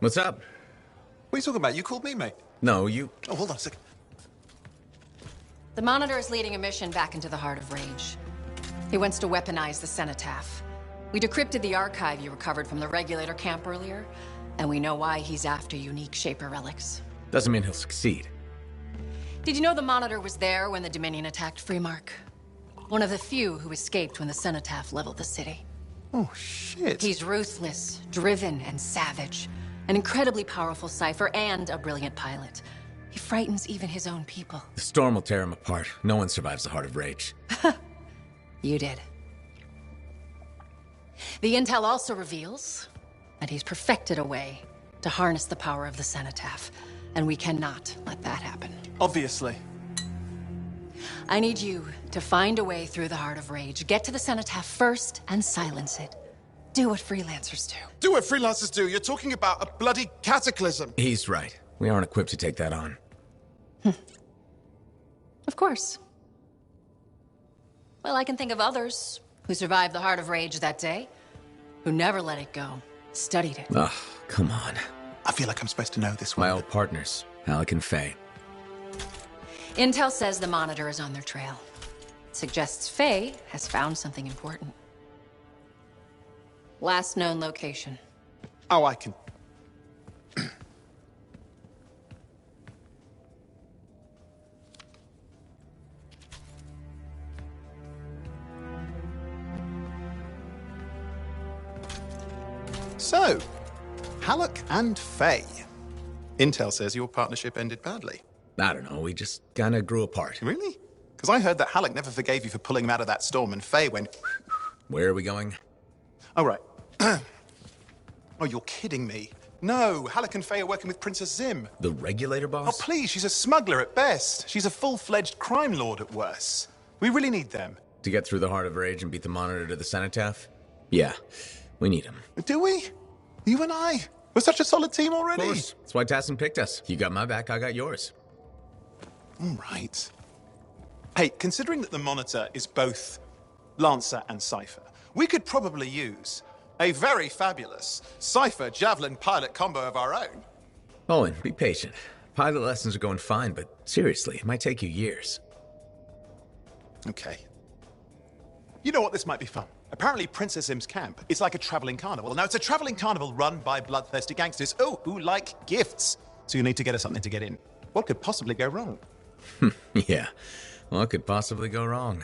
What's up? What are you talking about? You called me, mate. No, you... Oh, hold on a second. The Monitor is leading a mission back into the Heart of Rage. He wants to weaponize the Cenotaph. We decrypted the archive you recovered from the Regulator camp earlier, and we know why he's after unique Shaper relics. Doesn't mean he'll succeed. Did you know the Monitor was there when the Dominion attacked Freemark? One of the few who escaped when the Cenotaph leveled the city. Oh, shit. He's ruthless, driven, and savage. An incredibly powerful cipher and a brilliant pilot. He frightens even his own people. The storm will tear him apart. No one survives the Heart of Rage. You did. The intel also reveals that he's perfected a way to harness the power of the Cenotaph, and we cannot let that happen. Obviously. I need you to find a way through the Heart of Rage, get to the Cenotaph first, and silence it. Do what freelancers do. Do what freelancers do? You're talking about a bloody cataclysm. He's right. We aren't equipped to take that on. Of course. Well, I can think of others who survived the Heart of Rage that day, who never let it go, studied it. Ugh, come on. I feel like I'm supposed to know this one. My old partners, Alec and Faye. Intel says the Monitor is on their trail. It suggests Faye has found something important. Last known location. Oh, I can... So, Halleck and Faye. Intel says your partnership ended badly. I don't know, we just kinda grew apart. Really? Because I heard that Halleck never forgave you for pulling him out of that storm, and Faye went... Where are we going? Oh, right. Oh, you're kidding me. No, Halleck and Faye are working with Princess Zim. The Regulator boss? Oh, please, she's a smuggler at best. She's a full-fledged crime lord at worst. We really need them. To get through the Heart of Rage and beat the Monitor to the Cenotaph? Yeah, we need them. Do we? You and I? We're such a solid team already. Of course. That's why Tassin picked us. You got my back, I got yours. All right. Hey, considering that the Monitor is both Lancer and Cypher, we could probably use a very fabulous Cypher Javelin pilot combo of our own. Owen, be patient. Pilot lessons are going fine, but seriously, it might take you years. Okay. You know what? This might be fun. Apparently, Princess Zim's camp is like a traveling carnival. Now, it's a traveling carnival run by bloodthirsty gangsters, who like gifts. So you need to get us something to get in. What could possibly go wrong? Yeah, what could possibly go wrong?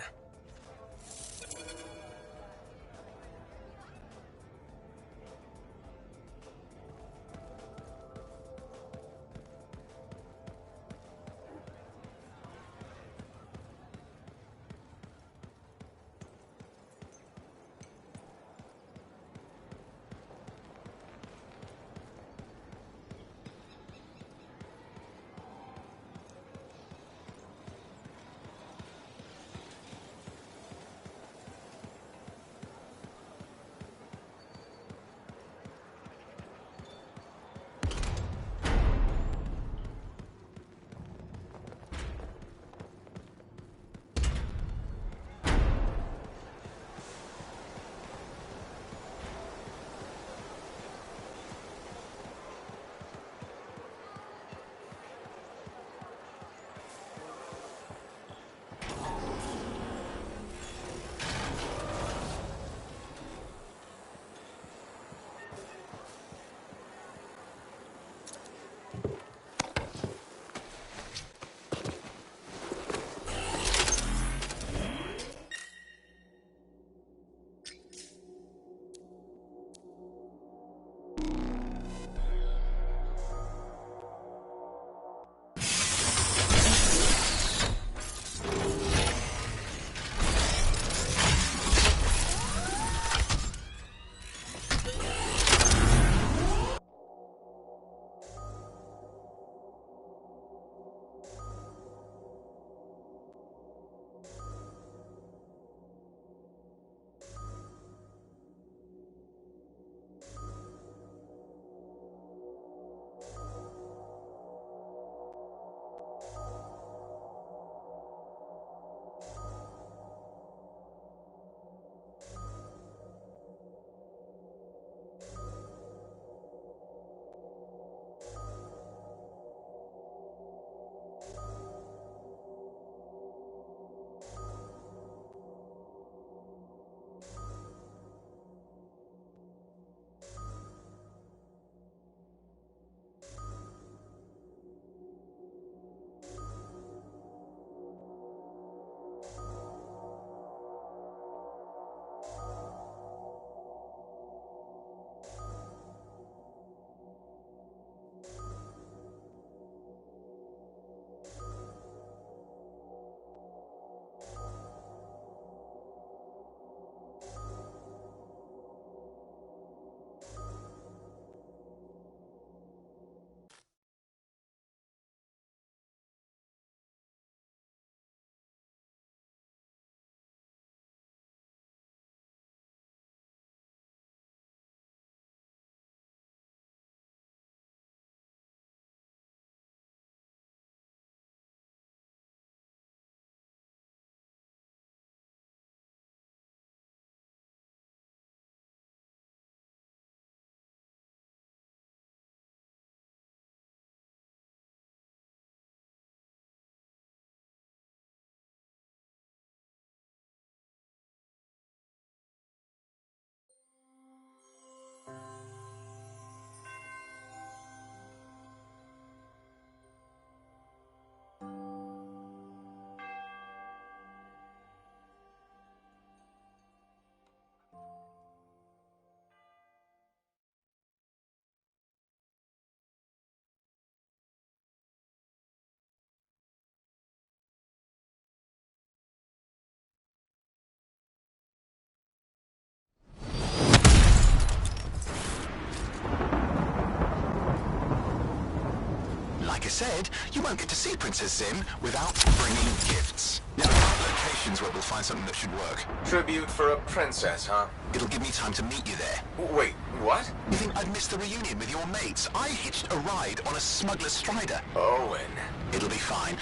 said you won't get to see Princess Zim without bringing gifts. Now, there are locations where we'll find something that should work. Tribute for a princess, huh? It'll give me time to meet you there. Wait, what? You think I'd miss the reunion with your mates? I hitched a ride on a smuggler's strider. Owen. It'll be fine.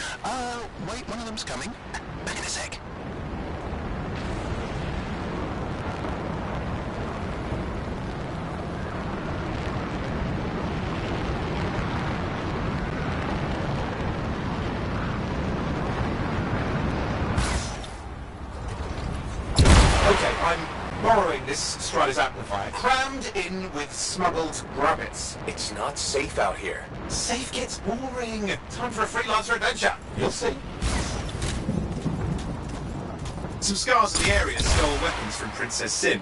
Wait, one of them's coming. Back in a sec. Okay, I'm borrowing this Strider's amplifier, crammed in with smuggled rabbits. It's not safe out here. Safe gets boring. Time for a freelancer adventure. You'll see. Some scars in the area stole weapons from Princess Sim.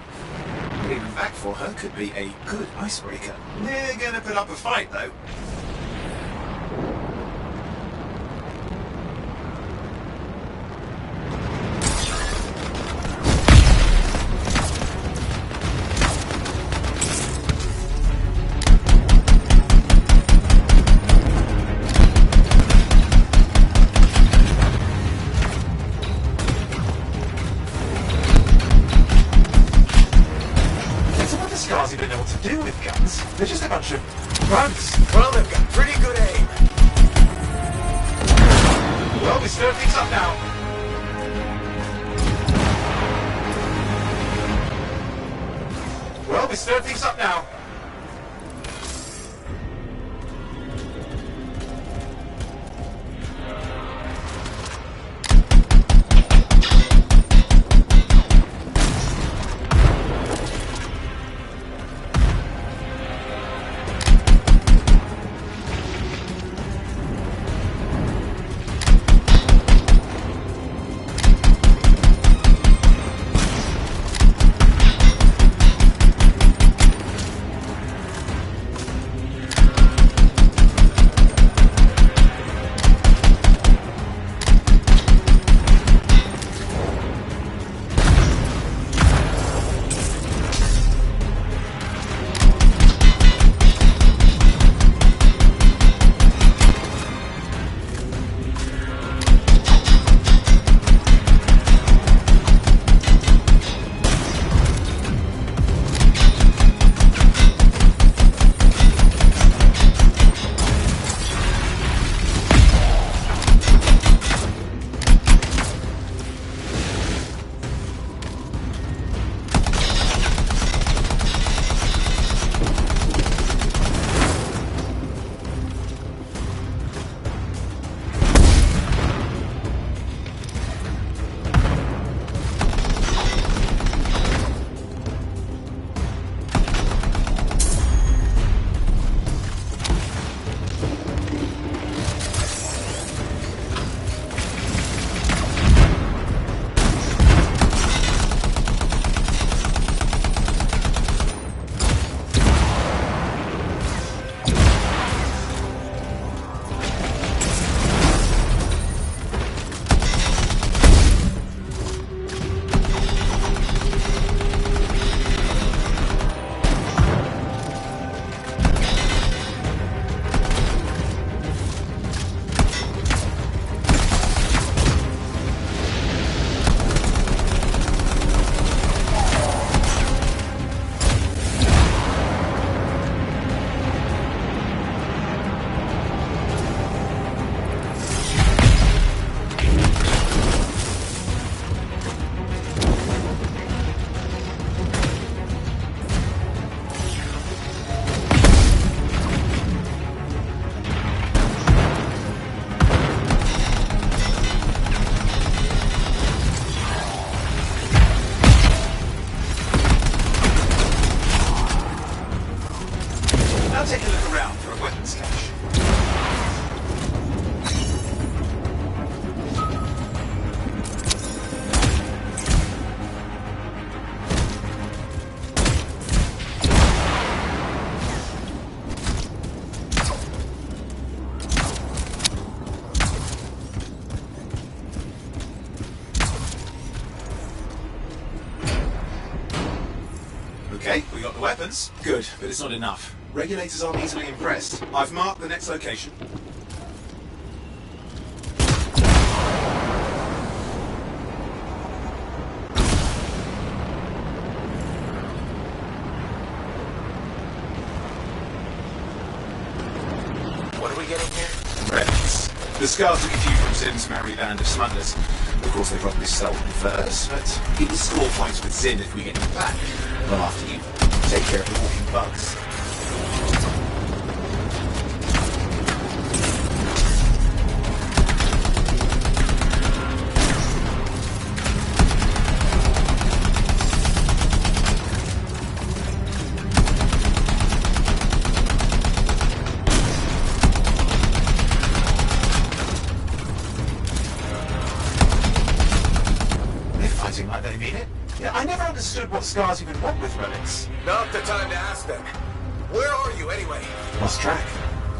Leaving them back for her could be a good icebreaker. They're gonna put up a fight, though. Scars even know what to do with guns. They're just a bunch of bugs. Well, they've got pretty good aim. Well, we stir things up now. Well, we stir things up now. Take a look around for a weapons cache. Okay, we got the weapons. Good, but it's not enough. Regulators aren't easily impressed. I've marked the next location. The scars took a few from Sim's merry band of smugglers. Of course, they probably stole them first, but we will score points with Sim if we get him back. Well, after you take care of the walking bugs. Like they mean it. Yeah, I never understood what scars even want with relics. Not the time to ask them. Where are you, anyway? Lost track.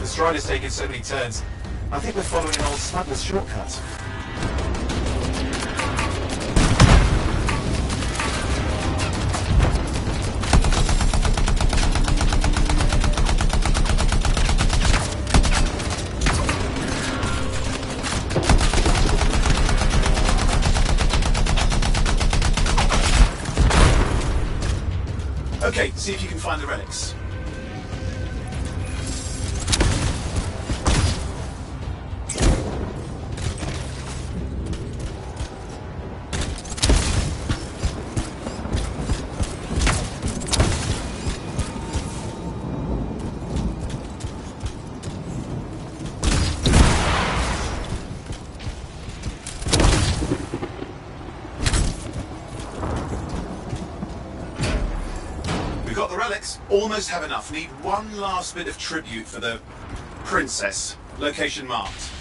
The stride has taken so many turns. I think we're following an old smuggler's shortcut. Okay, see if you can find the relics. Got the relics. Almost have enough. Need one last bit of tribute for the princess. Location marked.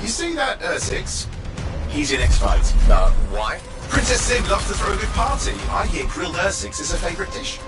You see that Io-6? He's in X-Fight. Why? Princess Sim loves to throw a good party. I hear grilled Io-6 is her favourite dish.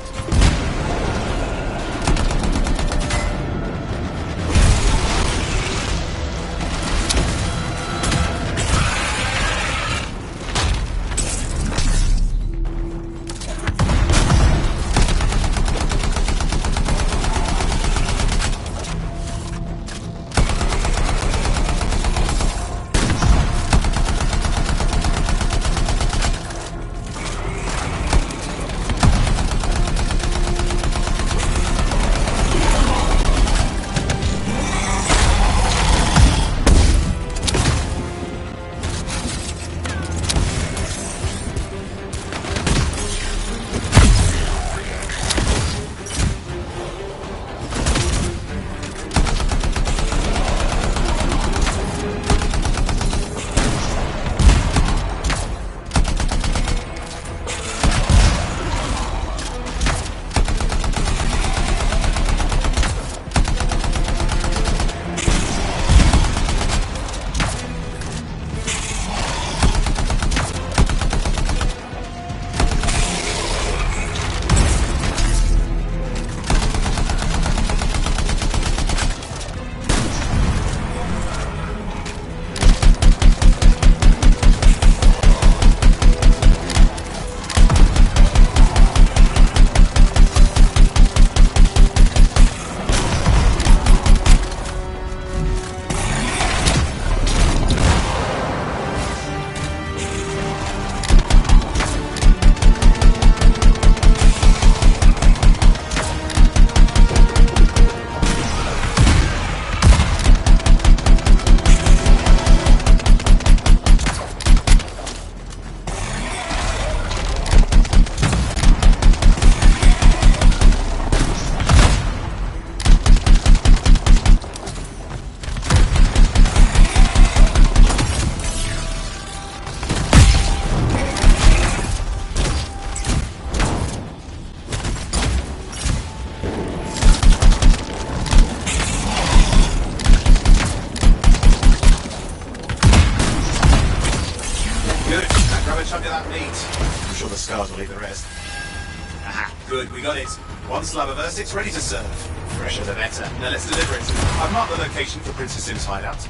Chunk of that meat. I'm sure the scars will eat the rest. Aha, good, we got it. One slab of Io-6 ready to serve. Fresher the better. Now let's deliver it. I've marked the location for Princess Sim's hideout.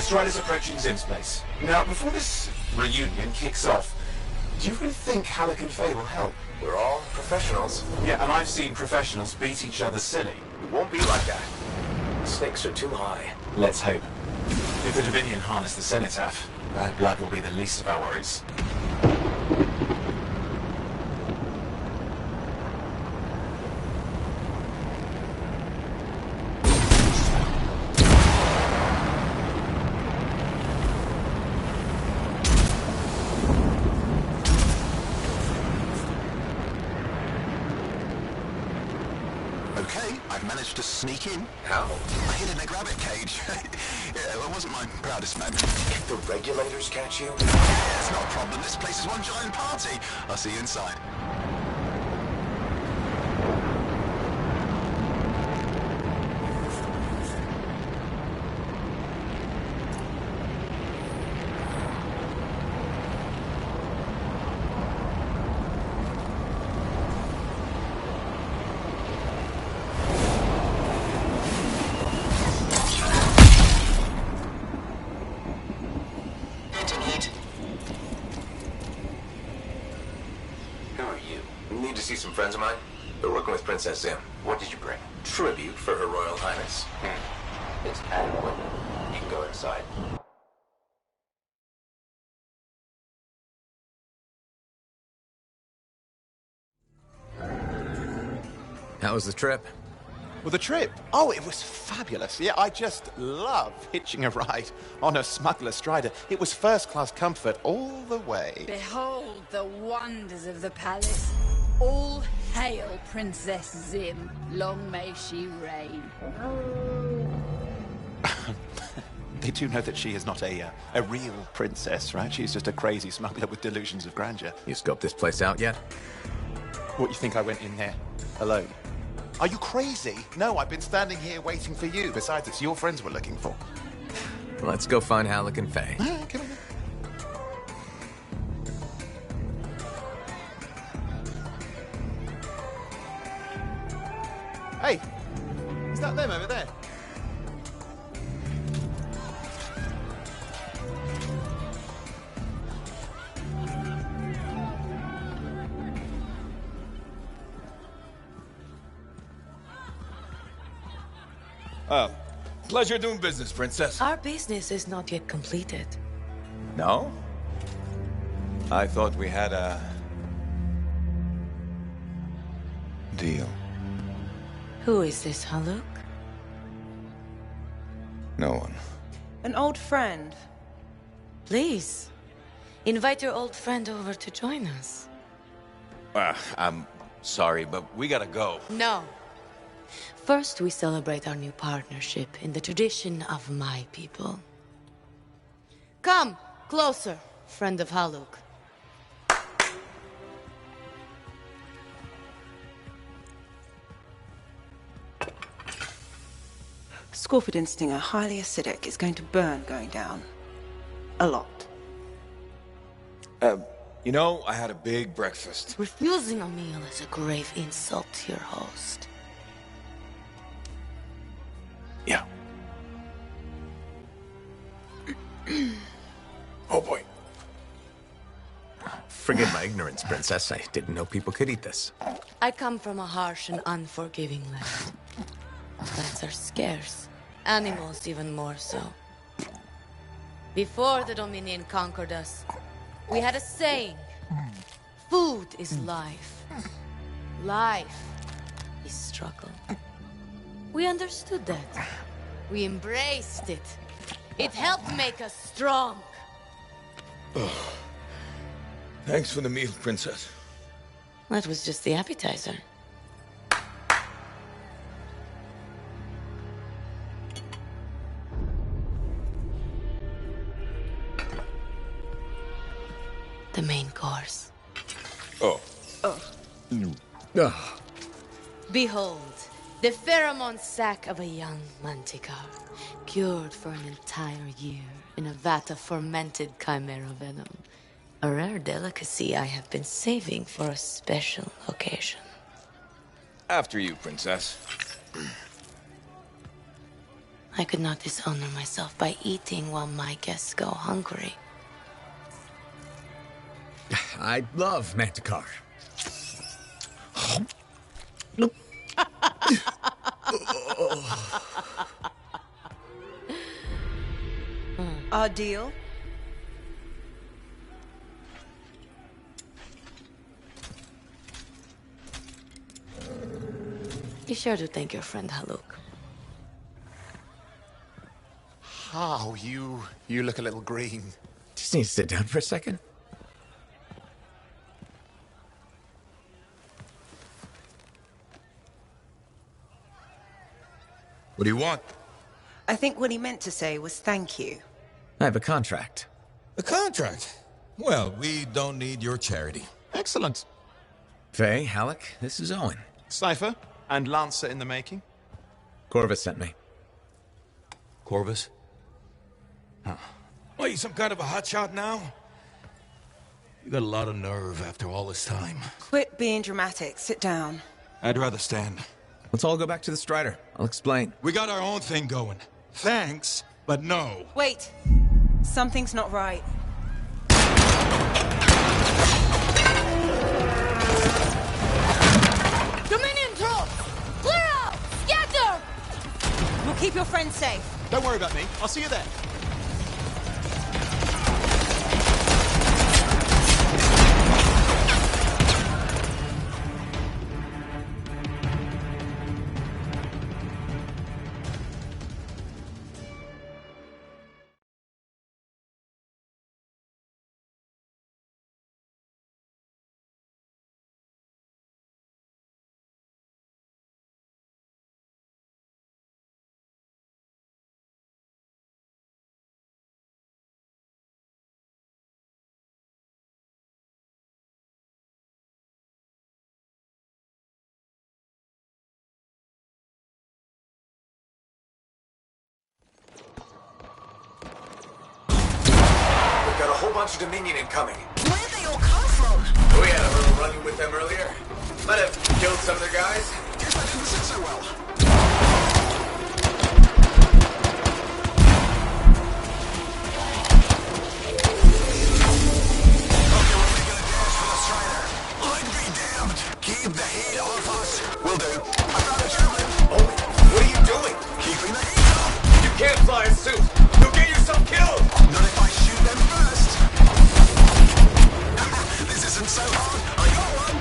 My stride is approaching Zim's place. Now, before this reunion kicks off, do you really think Halleck and Faye will help? We're all professionals. Yeah, and I've seen professionals beat each other silly. It won't be like that. The stakes are too high. Let's hope. If the Dominion harness the cenotaph, bad blood will be the least of our worries. To sneak in. How? I hid in a grabbit cage. Yeah, it wasn't my proudest moment. If the regulators catch you? Yeah, it's not a problem. This place is one giant party. I'll see you inside. Some friends of mine. They're working with Princess Zim. What did you bring? Tribute for Her Royal Highness. It's adequate. You can go inside. How was the trip? Well, the trip? Oh, it was fabulous. Yeah, I just love hitching a ride on a smuggler strider. It was first-class comfort all the way. Behold the wonders of the palace. All hail Princess Zim. Long may she reign. They do know that she is not a real princess, right? She's just a crazy smuggler with delusions of grandeur. You scoped this place out yet? What, you think I went in there alone? Are you crazy? No, I've been standing here waiting for you. Besides, it's your friends we're looking for. Let's go find Halleck and Faye. Come on. Hey, is that them over there? Pleasure doing business, Princess. Our business is not yet completed. No? I thought we had a deal. Who is this, Haluk? No one. An old friend. Please, invite your old friend over to join us. I'm sorry, but we gotta go. No. First, we celebrate our new partnership in the tradition of my people. Come, closer, friend of Haluk. Scorford Stinger, highly acidic. It's going to burn going down. A lot. You know, I had a big breakfast. Refusing a meal is a grave insult to your host. Yeah. Oh boy. Forgive my ignorance, Princess. I didn't know people could eat this. I come from a harsh and unforgiving land. Plants are scarce. Animals even more so. Before the Dominion conquered us, we had a saying. Food is life. Life is struggle. We understood that. We embraced it. It helped make us strong. Oh. Thanks for the meal, Princess. That was just the appetizer. The main course. Oh. Behold, the pheromone sac of a young manticore, cured for an entire year in a vat of fermented chimera venom. A rare delicacy I have been saving for a special occasion. After you, Princess. I could not dishonor myself by eating while my guests go hungry. I love Manticore. Our deal? Be sure to thank your friend Haluk. Oh, you look a little green. Just need to sit down for a second. What do you want? I think what he meant to say was thank you. I have a contract. A contract? Well, we don't need your charity. Excellent. Faye, Halleck, this is Owen. Cypher and Lancer in the making. Corvus sent me. Corvus? Huh. What, you some kind of a hotshot now? You got a lot of nerve after all this time. Quit being dramatic. Sit down. I'd rather stand. Let's all go back to the Strider. I'll explain. We got our own thing going. Thanks, but no. Wait. Something's not right. Dominion troops! Clear out! Scatter! We'll keep your friends safe. Don't worry about me. I'll see you there. Got a whole bunch of Dominion incoming. Where'd they all come from? We had a little run-in with them earlier. Might have killed some of their guys. Guess that didn't sit so well. Okay, we're making a dash for the Strider. I'd be damned. Keep the heat off us. Will do. I found a German. Oh, what are you doing? Keeping the heat up. You can't fly a suit. You'll get yourself killed. Not if I shoot them first. This isn't so hard. I got one.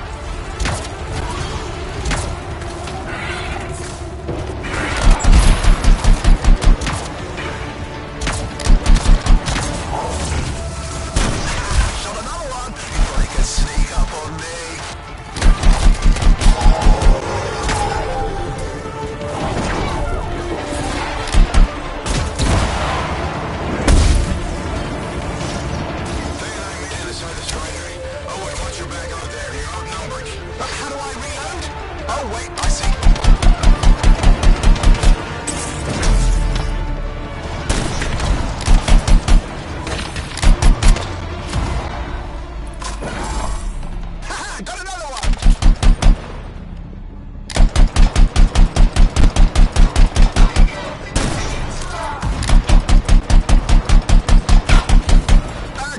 Shot another one before they could sneak up on me. Oh, wait, I see. Ha-ha, got another one!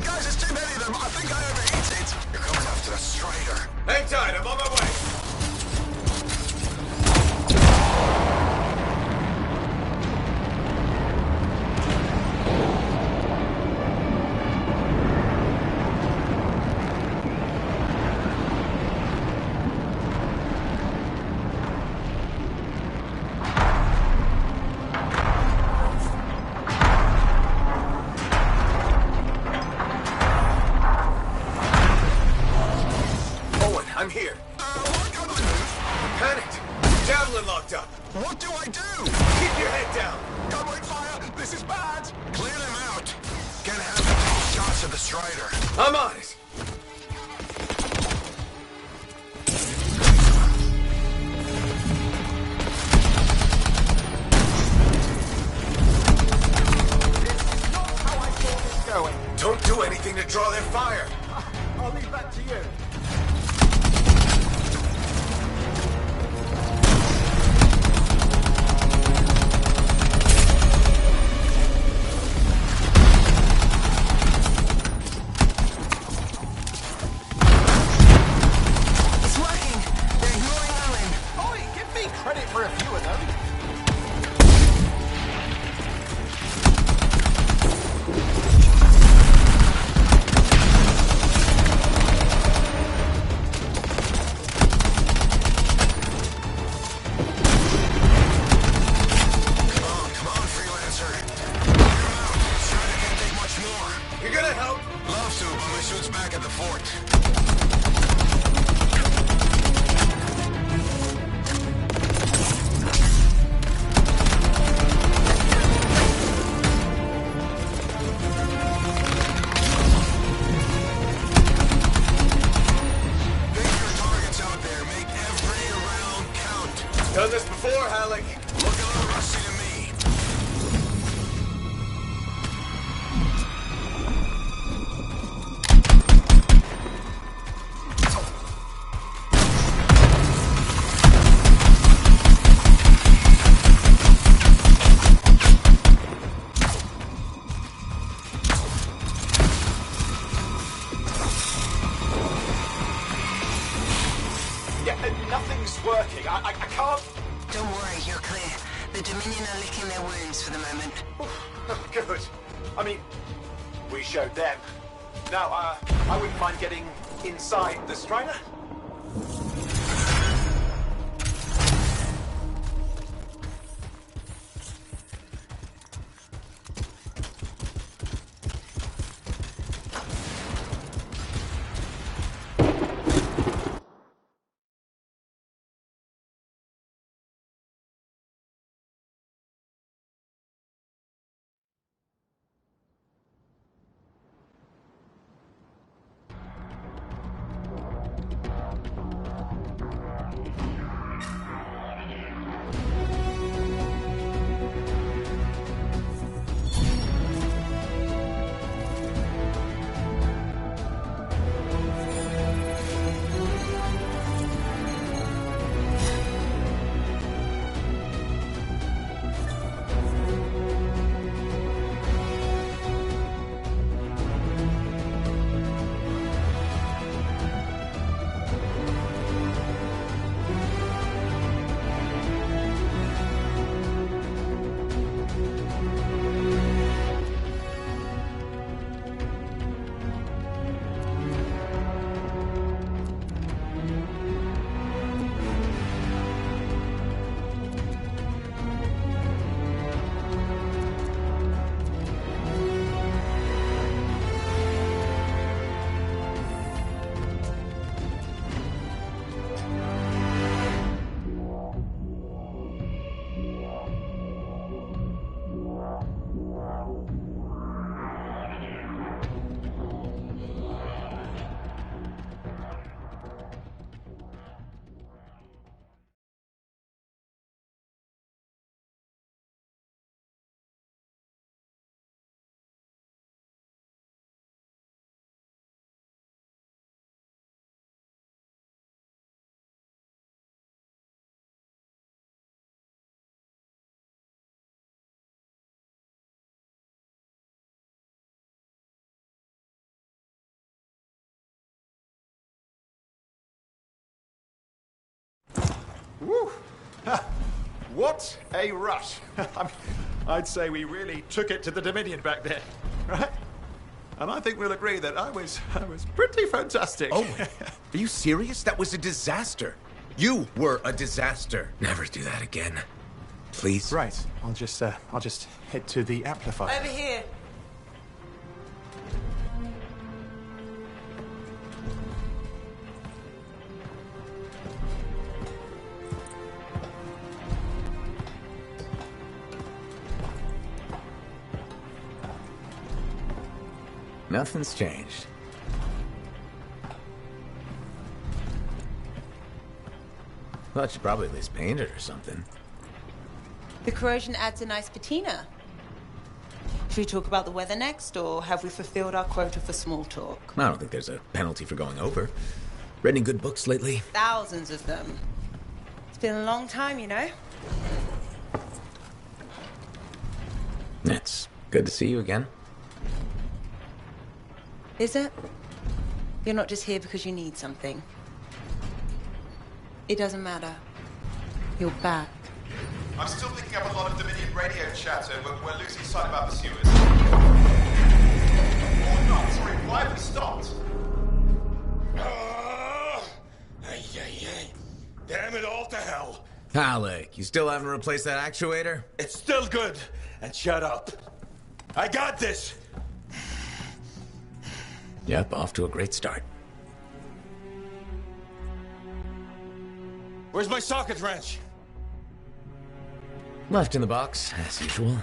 Guys, there's too many of them. I think I overheated. You're coming after the Strider. Hang tight, I'm on my way. Owen, I'm here. What got the move? Panicked. Javelin locked up. What do I do? Keep your head down. Gunway fire! This is bad! Clear them out! Gonna have to take shots of the Strider. I'm on it. How I saw this going. Don't do anything to draw their fire. I'll leave that to you. You were known. You're gonna help? Love to, but my suit's back at the fort. Done this before, Halleck. Look a little rusty to me. Yeah, nothing's working. I can't... Don't worry, you're clear. The Dominion are licking their wounds for the moment. Good. I mean, we showed them. Now, I wouldn't mind getting inside the Strider. Woo! What a rush! I mean, I'd say we really took it to the Dominion back there, right? And I think we'll agree that I was pretty fantastic. Oh, are you serious? That was a disaster. You were a disaster. Never do that again. Please. Right. I'll just head to the amplifier. Over here. Nothing's changed. Well, I should probably at least paint it or something. The corrosion adds a nice patina. Should we talk about the weather next, or have we fulfilled our quota for small talk? I don't think there's a penalty for going over. Read any good books lately? Thousands of them. It's been a long time, you know? It's good to see you again. Is it? You're not just here because you need something. It doesn't matter. You're back. I'm still picking up a lot of Dominion radio chatter, but we're losing sight of our pursuers. Or not, sorry, why have we stopped? Damn it all to hell. Alec, you still haven't replaced that actuator? It's still good. And shut up. I got this. Yep, off to a great start. Where's my socket wrench? Left in the box, as usual.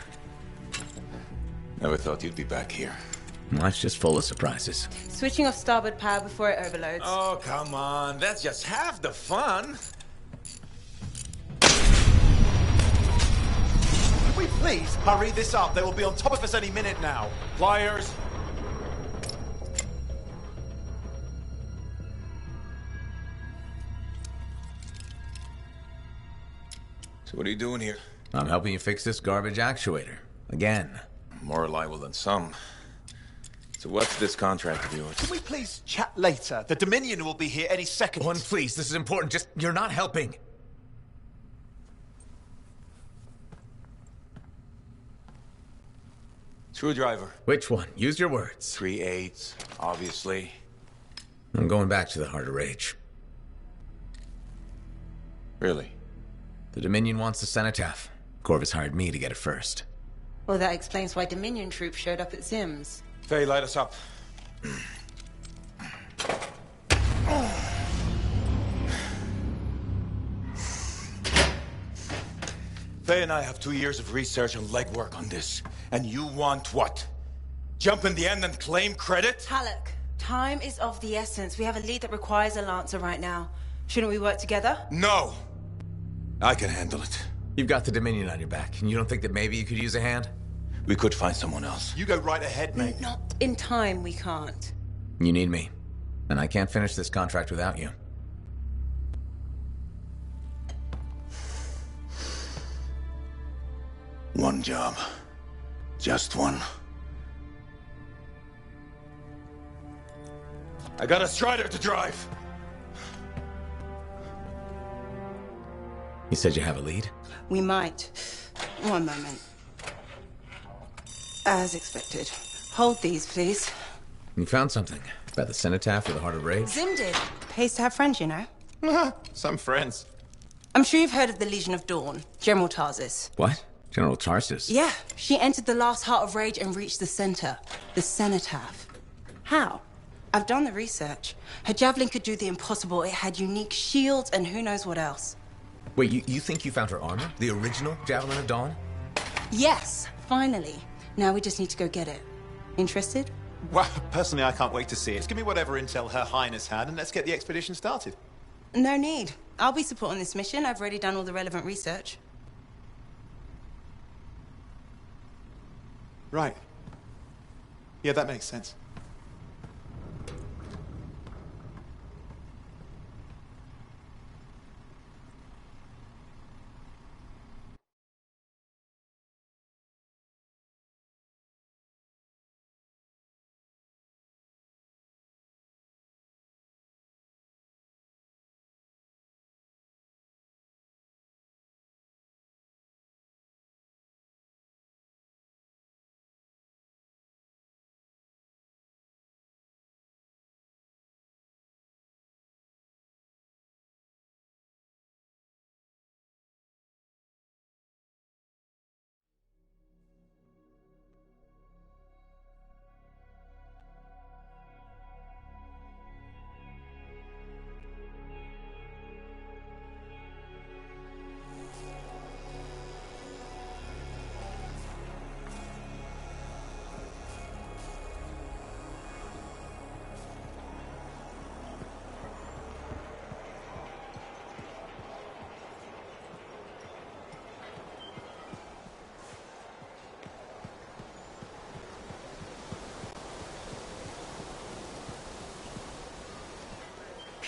Never thought you'd be back here. Life's just full of surprises. Switching off starboard power before it overloads. Oh, come on. That's just half the fun. Can we please hurry this up? They will be on top of us any minute now. Pliers. So what are you doing here? I'm helping you fix this garbage actuator. Again. More reliable than some. So what's this contract of yours? Can we please chat later? The Dominion will be here any second. One, please, this is important. Just, you're not helping. Screwdriver. Which one? Use your words. 3/8, obviously. I'm going back to the Heart of Rage. Really? The Dominion wants the cenotaph. Corvus hired me to get it first. Well, that explains why Dominion troops showed up at Zim's. Faye, light us up. Faye and I have 2 years of research and legwork on this. And you want what? Jump in the end and claim credit? Halleck, time is of the essence. We have a lead that requires a Lancer right now. Shouldn't we work together? No! I can handle it. You've got the Dominion on your back, and you don't think that maybe you could use a hand? We could find someone else. You go right ahead, mate. Not in time, we can't. You need me. And I can't finish this contract without you. One job. Just one. I got a Strider to drive. You said you have a lead? We might. One moment. As expected. Hold these, please. You found something. About the cenotaph or the Heart of Rage? Zim did. Pays to have friends, you know. Some friends. I'm sure you've heard of the Legion of Dawn. General Tarsus. What? General Tarsus? Yeah. She entered the last Heart of Rage and reached the center. The cenotaph. How? I've done the research. Her javelin could do the impossible. It had unique shields and who knows what else. Wait, you think you found her armor? The original Javelin of Dawn? Yes, finally. Now we just need to go get it. Interested? Well, personally, I can't wait to see it. Just give me whatever intel Her Highness had, and let's get the expedition started. No need. I'll be supporting this mission. I've already done all the relevant research. Right. Yeah, that makes sense.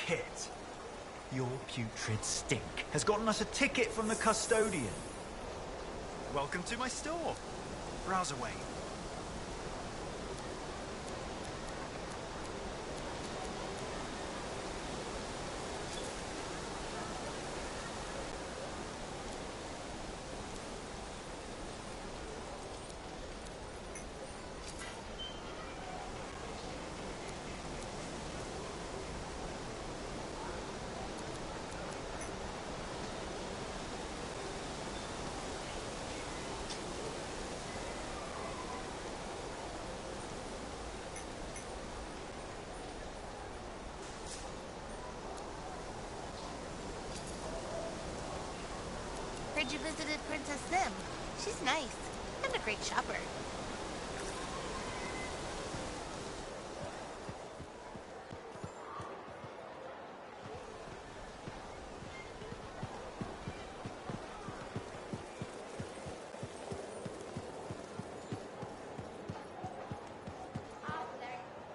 Kit, your putrid stink has gotten us a ticket from the custodian. Welcome to my store. Browse away. heard you visited Princess Zim. She's nice, and a great shopper.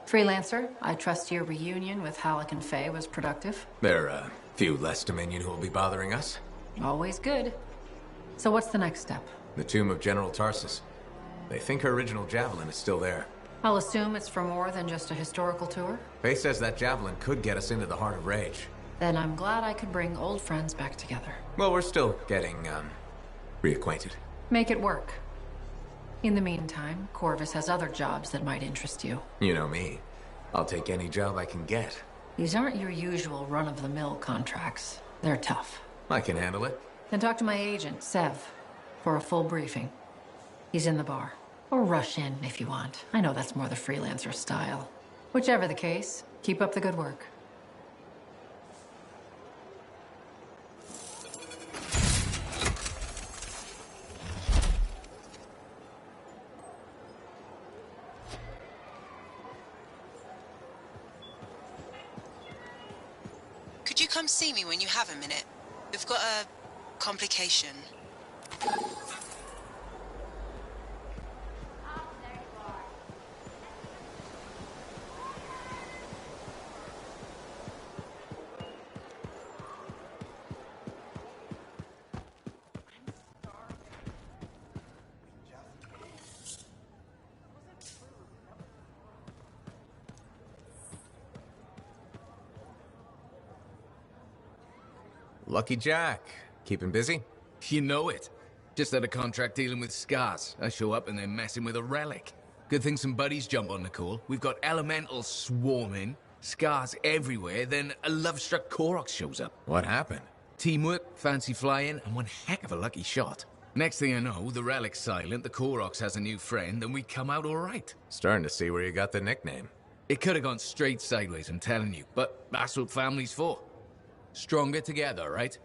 Freelancer, I trust your reunion with Halleck and Faye was productive. There are a few less Dominion who will be bothering us. Always good. So what's the next step? The tomb of General Tarsus. They think her original javelin is still there. I'll assume it's for more than just a historical tour. Faye says that javelin could get us into the heart of Rage. Then I'm glad I could bring old friends back together. Well, we're still getting, reacquainted. Make it work. In the meantime, Corvus has other jobs that might interest you. You know me. I'll take any job I can get. These aren't your usual run-of-the-mill contracts. They're tough. I can handle it. Then talk to my agent, Sev, for a full briefing. He's in the bar. Or rush in if you want. I know that's more the freelancer style. Whichever the case, keep up the good work. Could you come see me when you have a minute? We've got a complication. Lucky Jack. Keeping busy? You know it. Just had a contract dealing with scars. I show up and they're messing with a relic. Good thing some buddies jump on the call. We've got elementals swarming, scars everywhere, then a love-struck Koroks shows up. What happened? Teamwork, fancy flying, and one heck of a lucky shot. Next thing I know, the relic's silent, the Koroks has a new friend, and we come out all right. Starting to see where you got the nickname. It could have gone straight sideways, I'm telling you, but that's what family's for. Stronger together, right?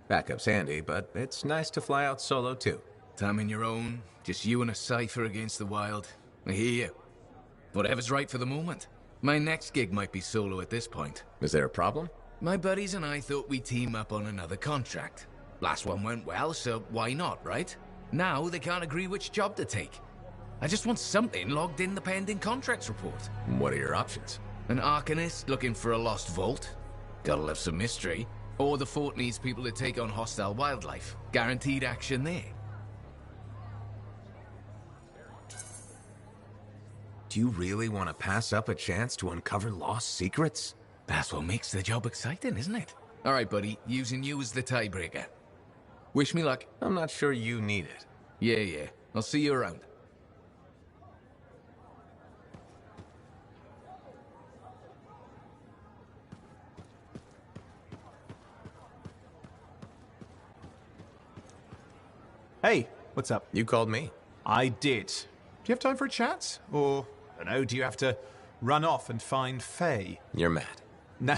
Backup's handy, but it's nice to fly out solo, too. Time on your own, just you and a cipher against the wild. I hear you. Whatever's right for the moment. My next gig might be solo at this point. Is there a problem? My buddies and I thought we'd team up on another contract. Last one went well, so why not, right? Now they can't agree which job to take. I just want something logged in the pending contracts report. What are your options? An Arcanist looking for a lost vault. Gotta love some mystery. Or the fort needs people to take on hostile wildlife. Guaranteed action there. Do you really want to pass up a chance to uncover lost secrets? That's what makes the job exciting, isn't it? All right, buddy. Using you as the tiebreaker. Wish me luck. I'm not sure you need it. Yeah. I'll see you around. Hey, what's up? You called me. I did. Do you have time for a chat? Or, I don't know, do you have to run off and find Faye? You're mad. No.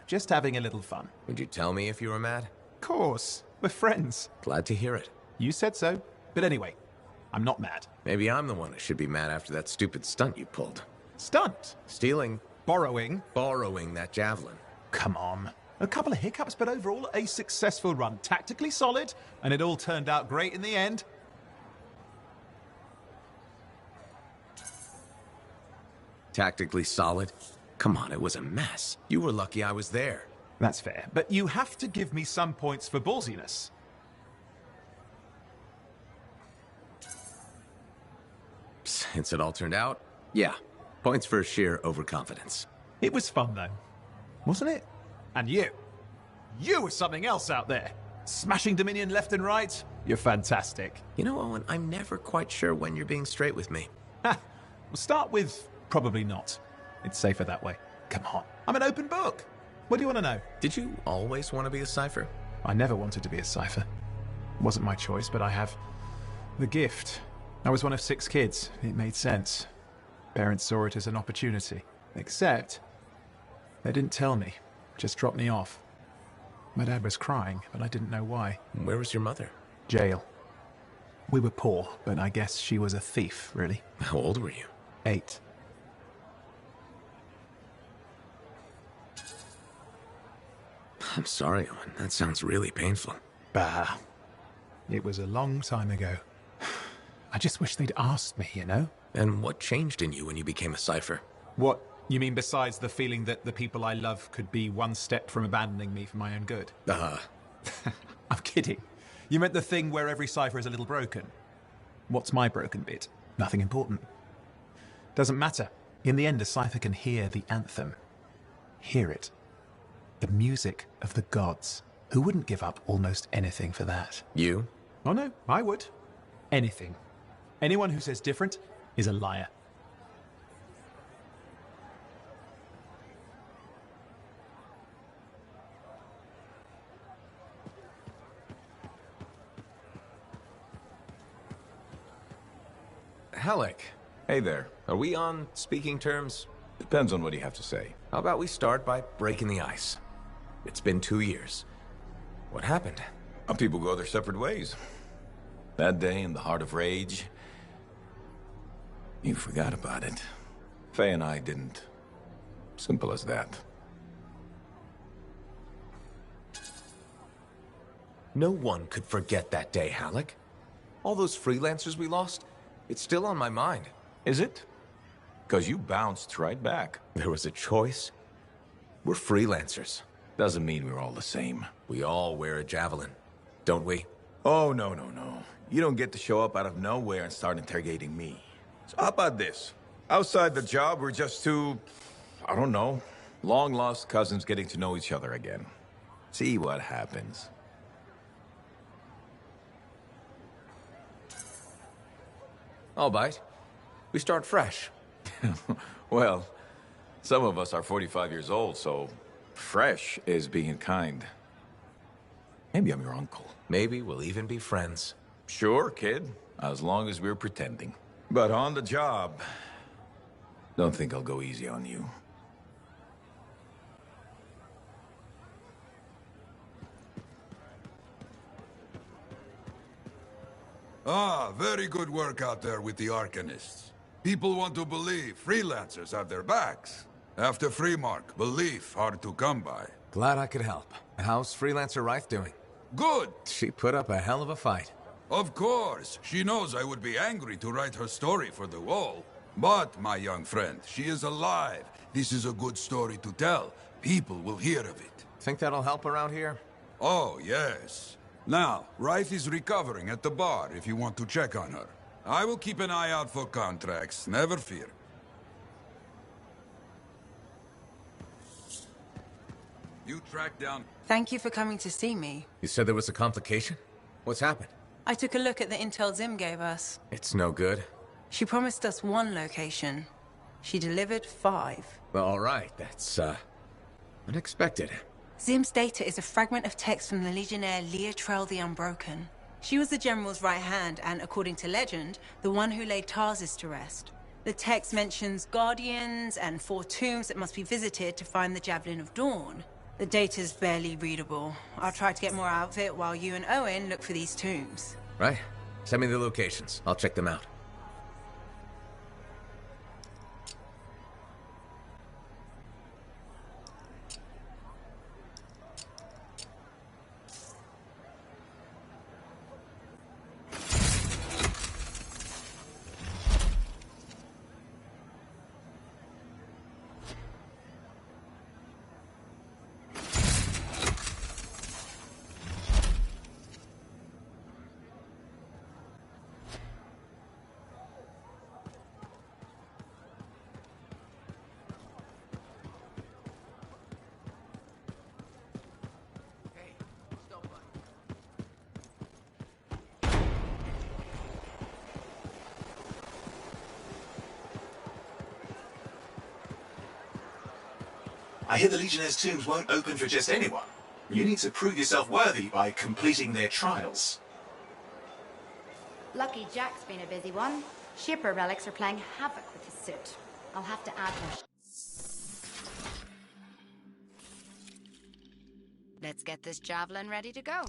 Just having a little fun. Would you tell me if you were mad? Of course. We're friends. Glad to hear it. You said so. But anyway, I'm not mad. Maybe I'm the one who should be mad after that stupid stunt you pulled. Stunt? Stealing. Borrowing. Borrowing that javelin. Come on. A couple of hiccups, but overall a successful run. Tactically solid, and it all turned out great in the end. Tactically solid? Come on, it was a mess. You were lucky I was there. That's fair, but you have to give me some points for ballsiness. Since it all turned out, yeah. Points for sheer overconfidence. It was fun, though. Wasn't it? And you. You were something else out there. Smashing Dominion left and right. You're fantastic. You know, Owen, I'm never quite sure when you're being straight with me. Ha! We'll start with probably not. It's safer that way. Come on. I'm an open book. What do you want to know? Did you always want to be a cipher? I never wanted to be a cipher. It wasn't my choice, but I have the gift. I was one of 6 kids. It made sense. Parents saw it as an opportunity. Except, they didn't tell me. Just dropped me off. My dad was crying, but I didn't know why. Where was your mother? Jail. We were poor, but I guess she was a thief, really. How old were you? 8. I'm sorry, Owen. That sounds really painful. Bah. It was a long time ago. I just wish they'd asked me, you know? And what changed in you when you became a cipher? What? You mean besides the feeling that the people I love could be one step from abandoning me for my own good? I'm kidding. You meant the thing where every cipher is a little broken. What's my broken bit? Nothing important. Doesn't matter. In the end, a cipher can hear the anthem. Hear it. The music of the gods. Who wouldn't give up almost anything for that? You? Oh no, I would. Anything. Anyone who says different is a liar. Halleck. Hey there. Are we on speaking terms? Depends on what you have to say. How about we start by breaking the ice? It's been 2 years. What happened? People go their separate ways. That day in the heart of rage, you forgot about it. Faye and I didn't. Simple as that. No one could forget that day, Halleck. All those freelancers we lost, it's still on my mind. Is it? Because you bounced right back. There was a choice. We're freelancers. Doesn't mean we're all the same. We all wear a javelin, don't we? Oh, no. You don't get to show up out of nowhere and start interrogating me. So how about this? Outside the job, we're just two, I don't know, long-lost cousins getting to know each other again. See what happens. I'll bite. We start fresh. Well, some of us are 45 years old, so fresh is being kind. Maybe I'm your uncle. Maybe we'll even be friends. Sure, kid. As long as we're pretending. But on the job, don't think I'll go easy on you. Ah, very good work out there with the Arcanists. People want to believe freelancers have their backs. After Freemark, belief hard to come by. Glad I could help. How's Freelancer Rife doing? Good! She put up a hell of a fight. Of course. She knows I would be angry to write her story for the wall. But, my young friend, she is alive. This is a good story to tell. People will hear of it. Think that'll help around here? Oh, yes. Now, Rife is recovering at the bar if you want to check on her. I will keep an eye out for contracts, never fear. You tracked down... Thank you for coming to see me. You said there was a complication? What's happened? I took a look at the intel Zim gave us. It's no good. She promised us 1 location. She delivered 5. Well, all right, that's, unexpected. Zim's data is a fragment of text from the Legionnaire Leotrel the Unbroken. She was the General's right hand and, according to legend, the one who laid Tarsus to rest. The text mentions guardians and 4 tombs that must be visited to find the Javelin of Dawn. The data's barely readable. I'll try to get more out of it while you and Owen look for these tombs. Right. Send me the locations. I'll check them out. I hear the Legionnaire's tombs won't open for just anyone. You need to prove yourself worthy by completing their trials. Lucky Jack's been a busy one. Shipper relics are playing havoc with his suit. I'll have to add more. Let's get this javelin ready to go.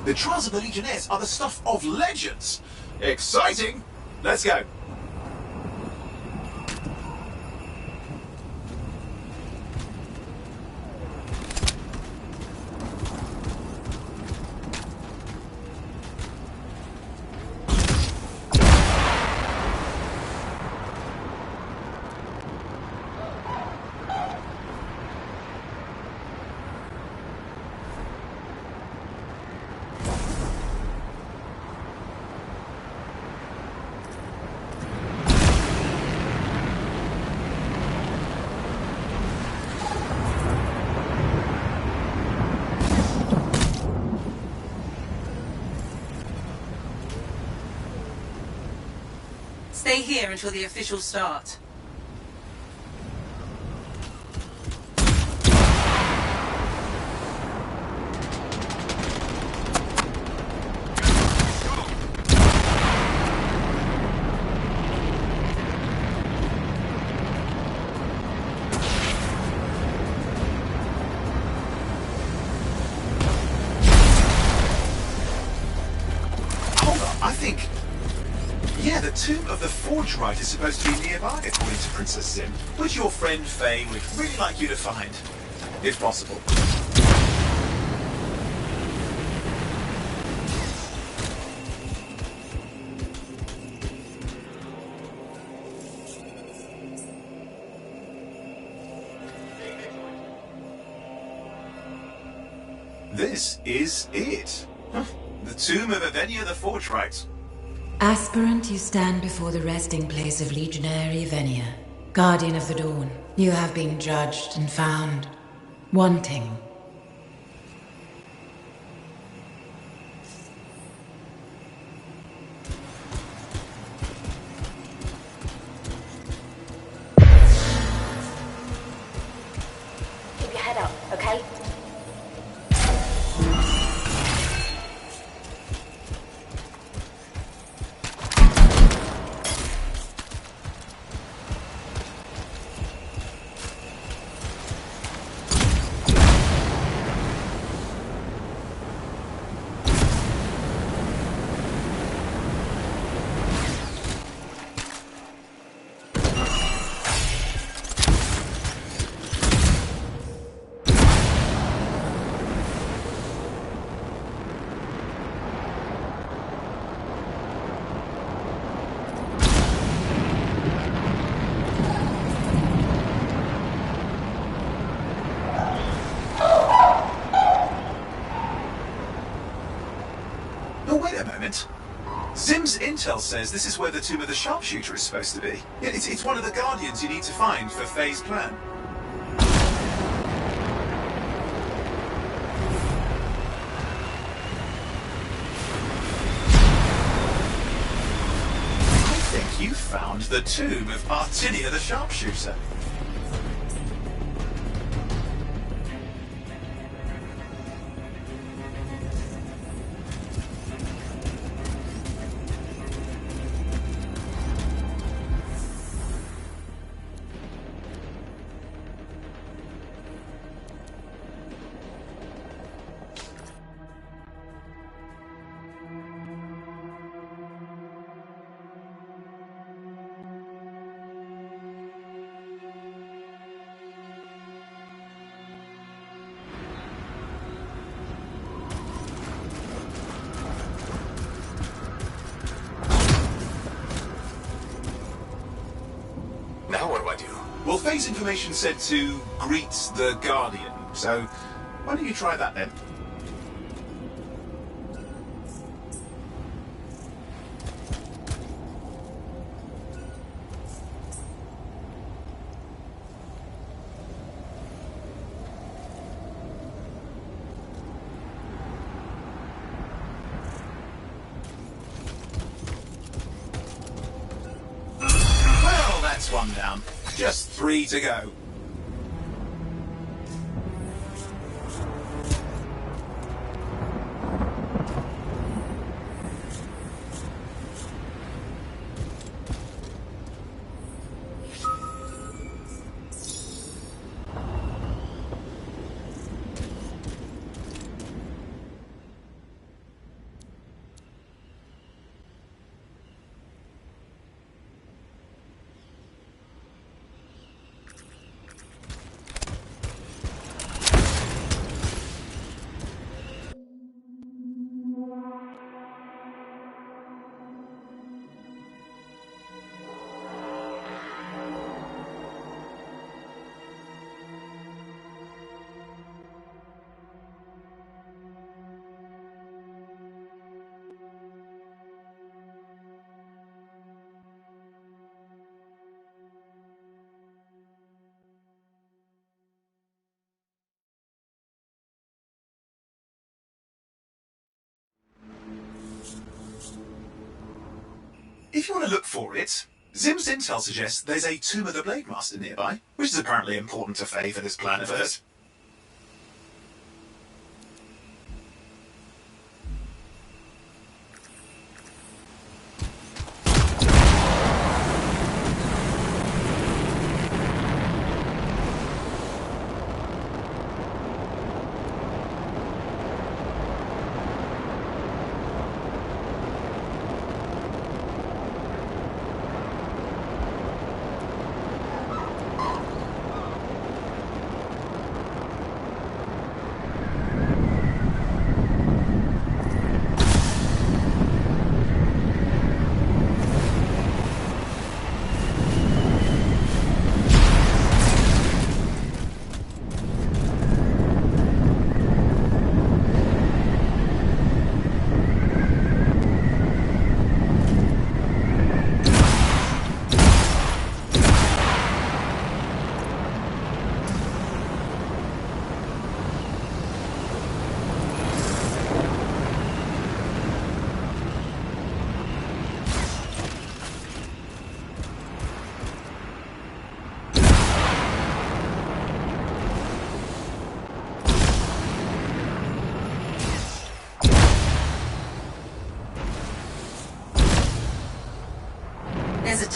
The trials of the Legionnaires are the stuff of legends. Exciting! Let's go. Stay here until the official start. Hold on, I think... Yeah, the Tomb of the forge rite is supposed to be nearby, according to Princess Zim, which your friend Faye would really like you to find, if possible. This is it. The tomb of Evenia the Forgerite. Aspirant, you stand before the resting place of Legionary Evenia, Guardian of the Dawn. You have been judged and found wanting. Keep your head up, okay? Zim's intel says this is where the tomb of the sharpshooter is supposed to be. Yeah, it's one of the guardians you need to find for Faye's plan. I think you found the tomb of Artinia the sharpshooter. Now what do I do? Well, Faye's information said to greet the Guardian, so why don't you try that then? That's one down. Just 3 to go. If you want to look for it, Zim's intel suggests there's a Tomb of the Blade Master nearby, which is apparently important to Faye for this plan of hers.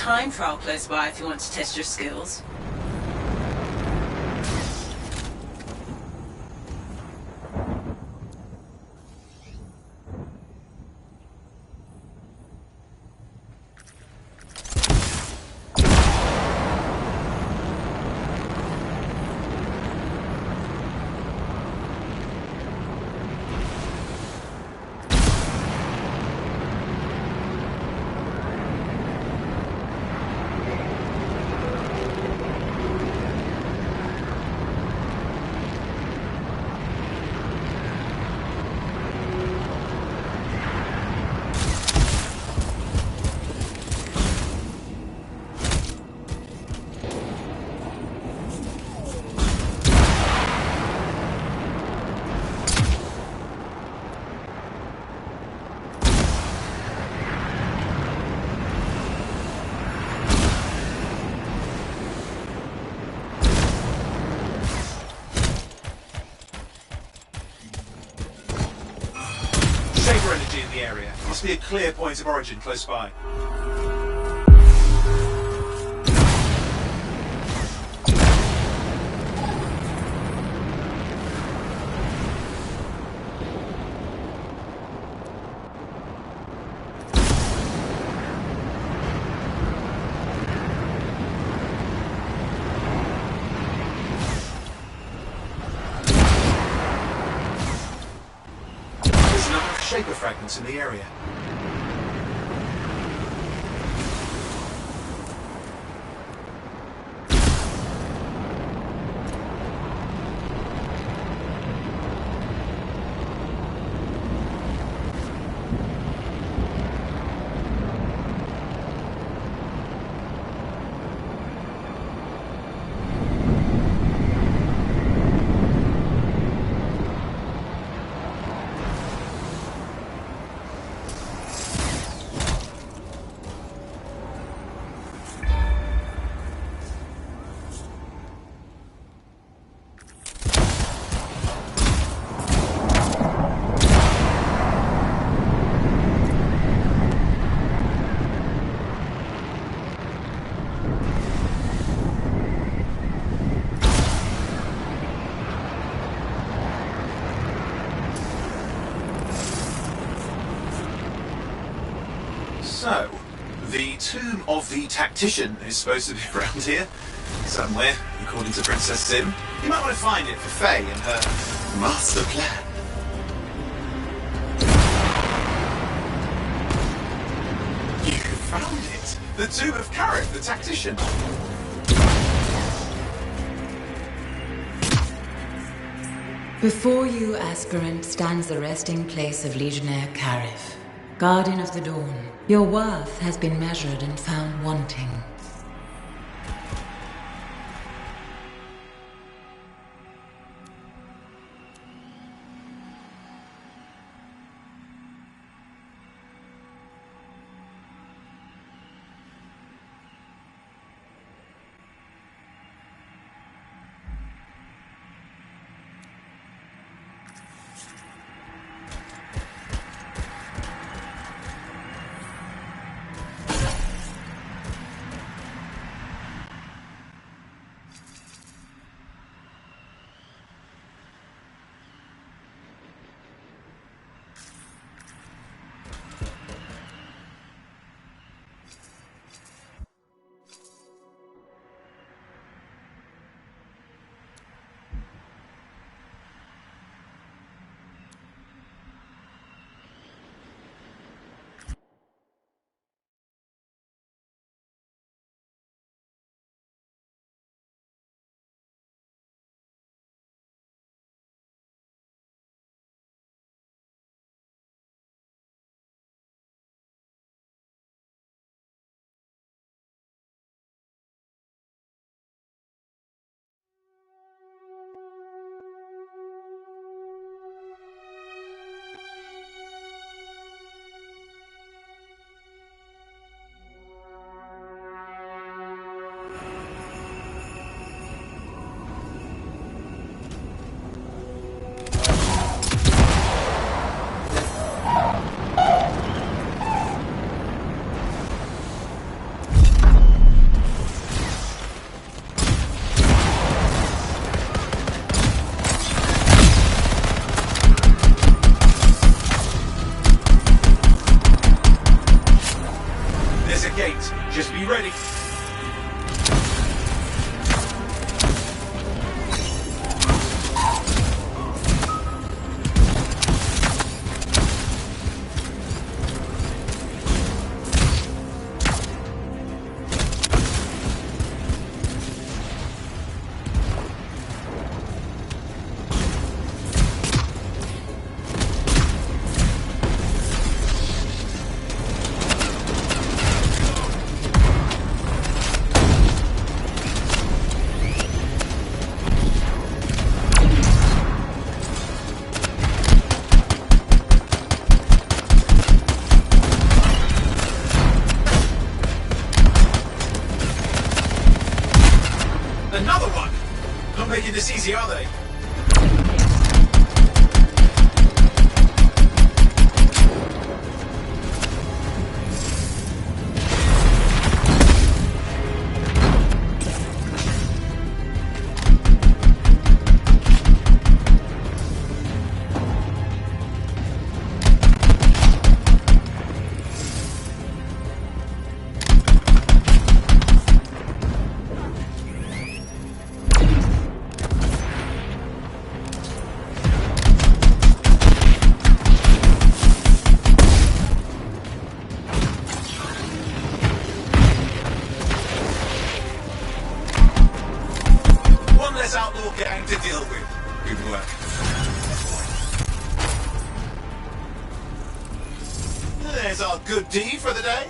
time trial close by if you want to test your skills. Energy in the area. Must be a clear point of origin close by. Shaper fragments in the area. So, the tomb of the tactician is supposed to be around here, somewhere, according to Princess Sim. You might want to find it for Faye and her master plan. You found it! The tomb of Karif, the tactician. Before you, aspirant, stands the resting place of Legionnaire Karif, Guardian of the Dawn. Your worth has been measured and found wanting. Just be ready. Another one! Not making this easy, are they? Outlaw gang to deal with. Good work. There's our good deed for the day.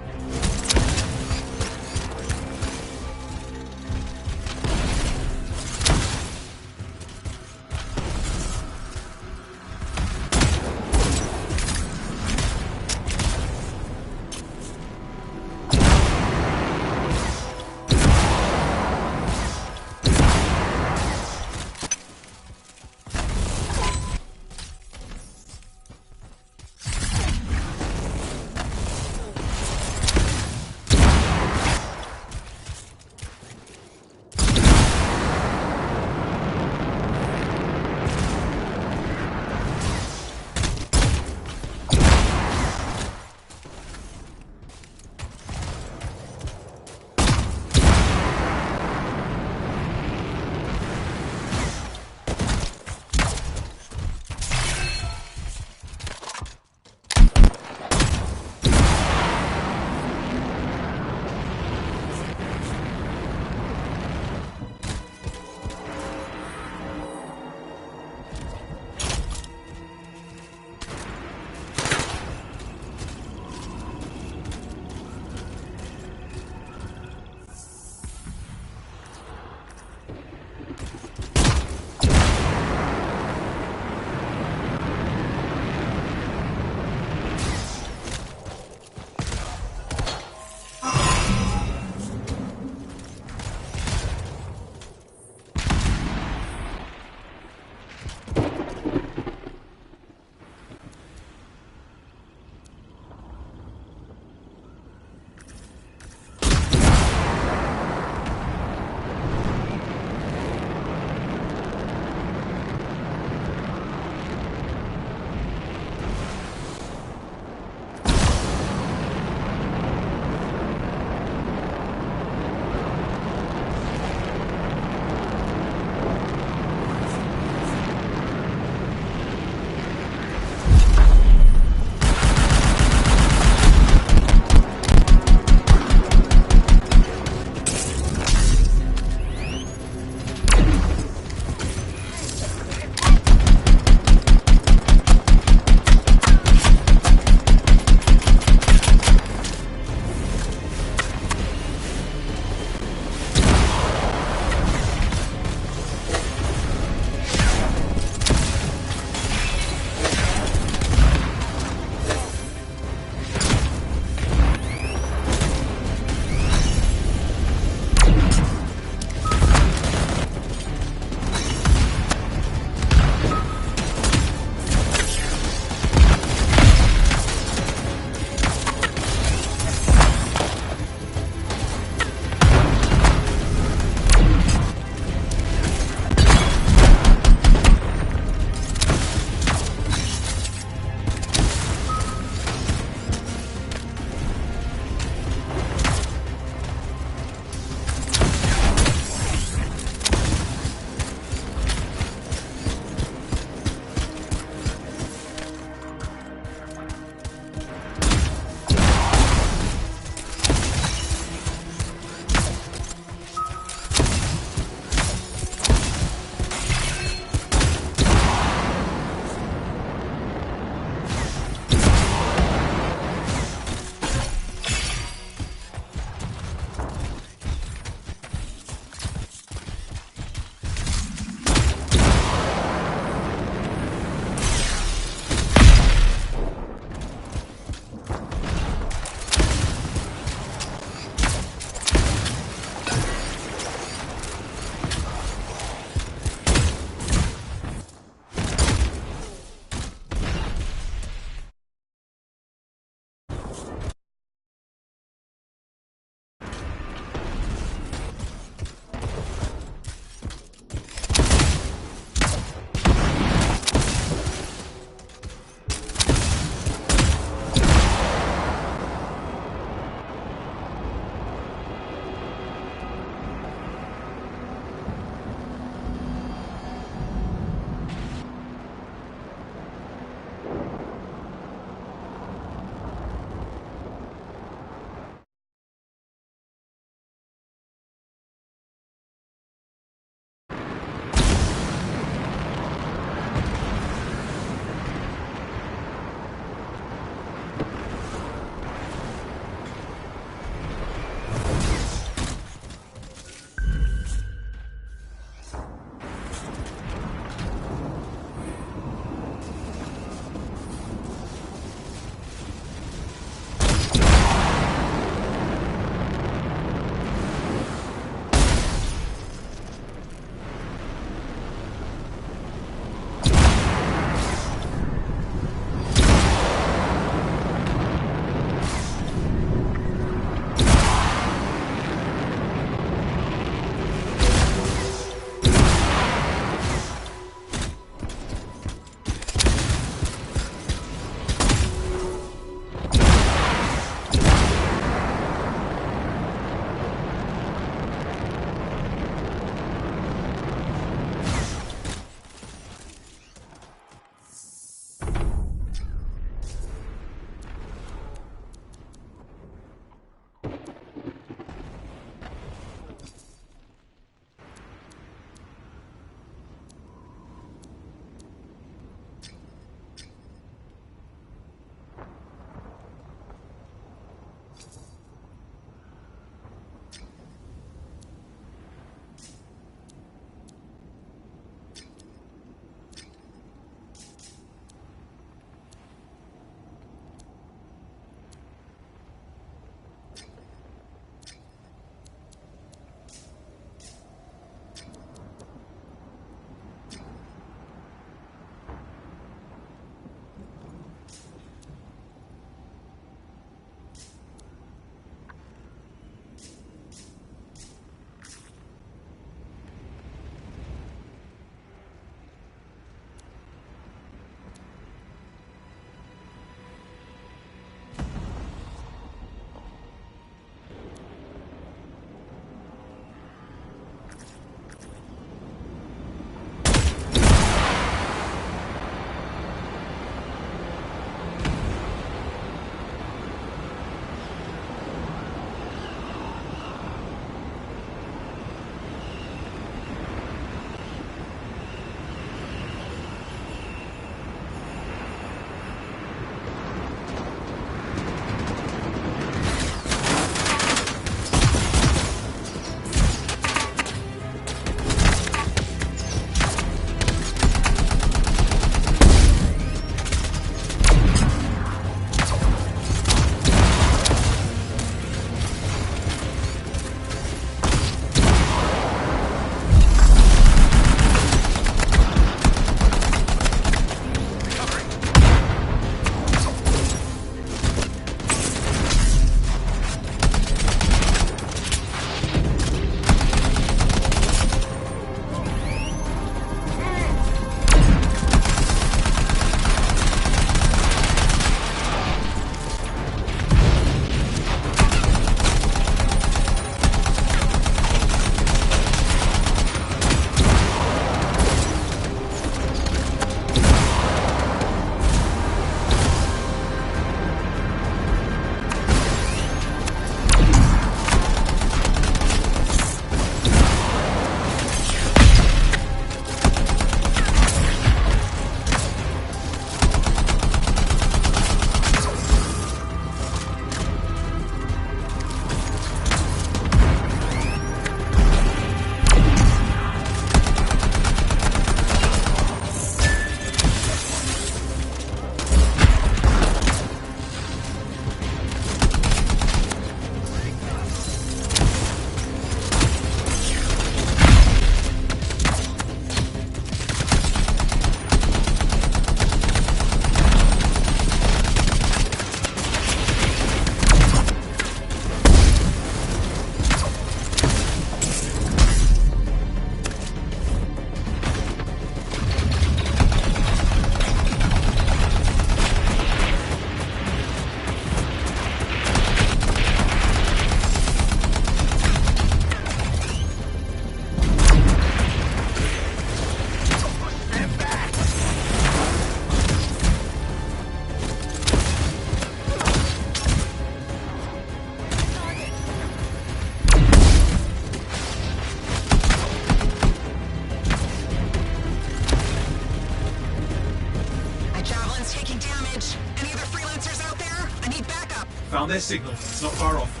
Found their signal. It's not far off.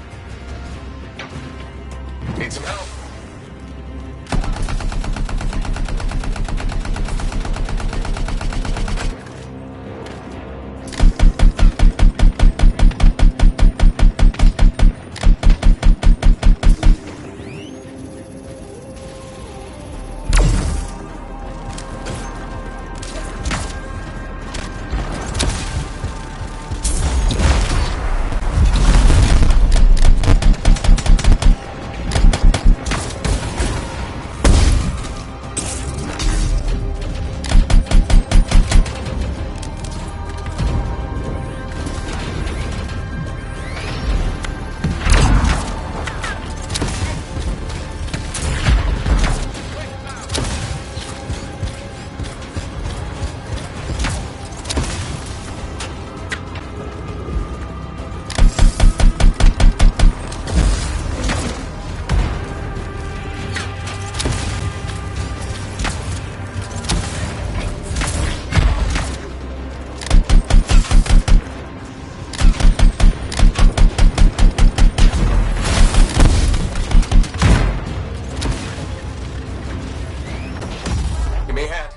Need some help? Give me a hand.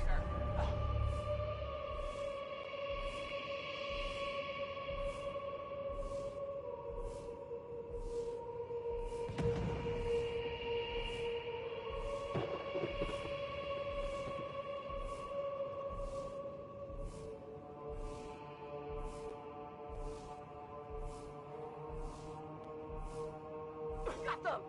Got them!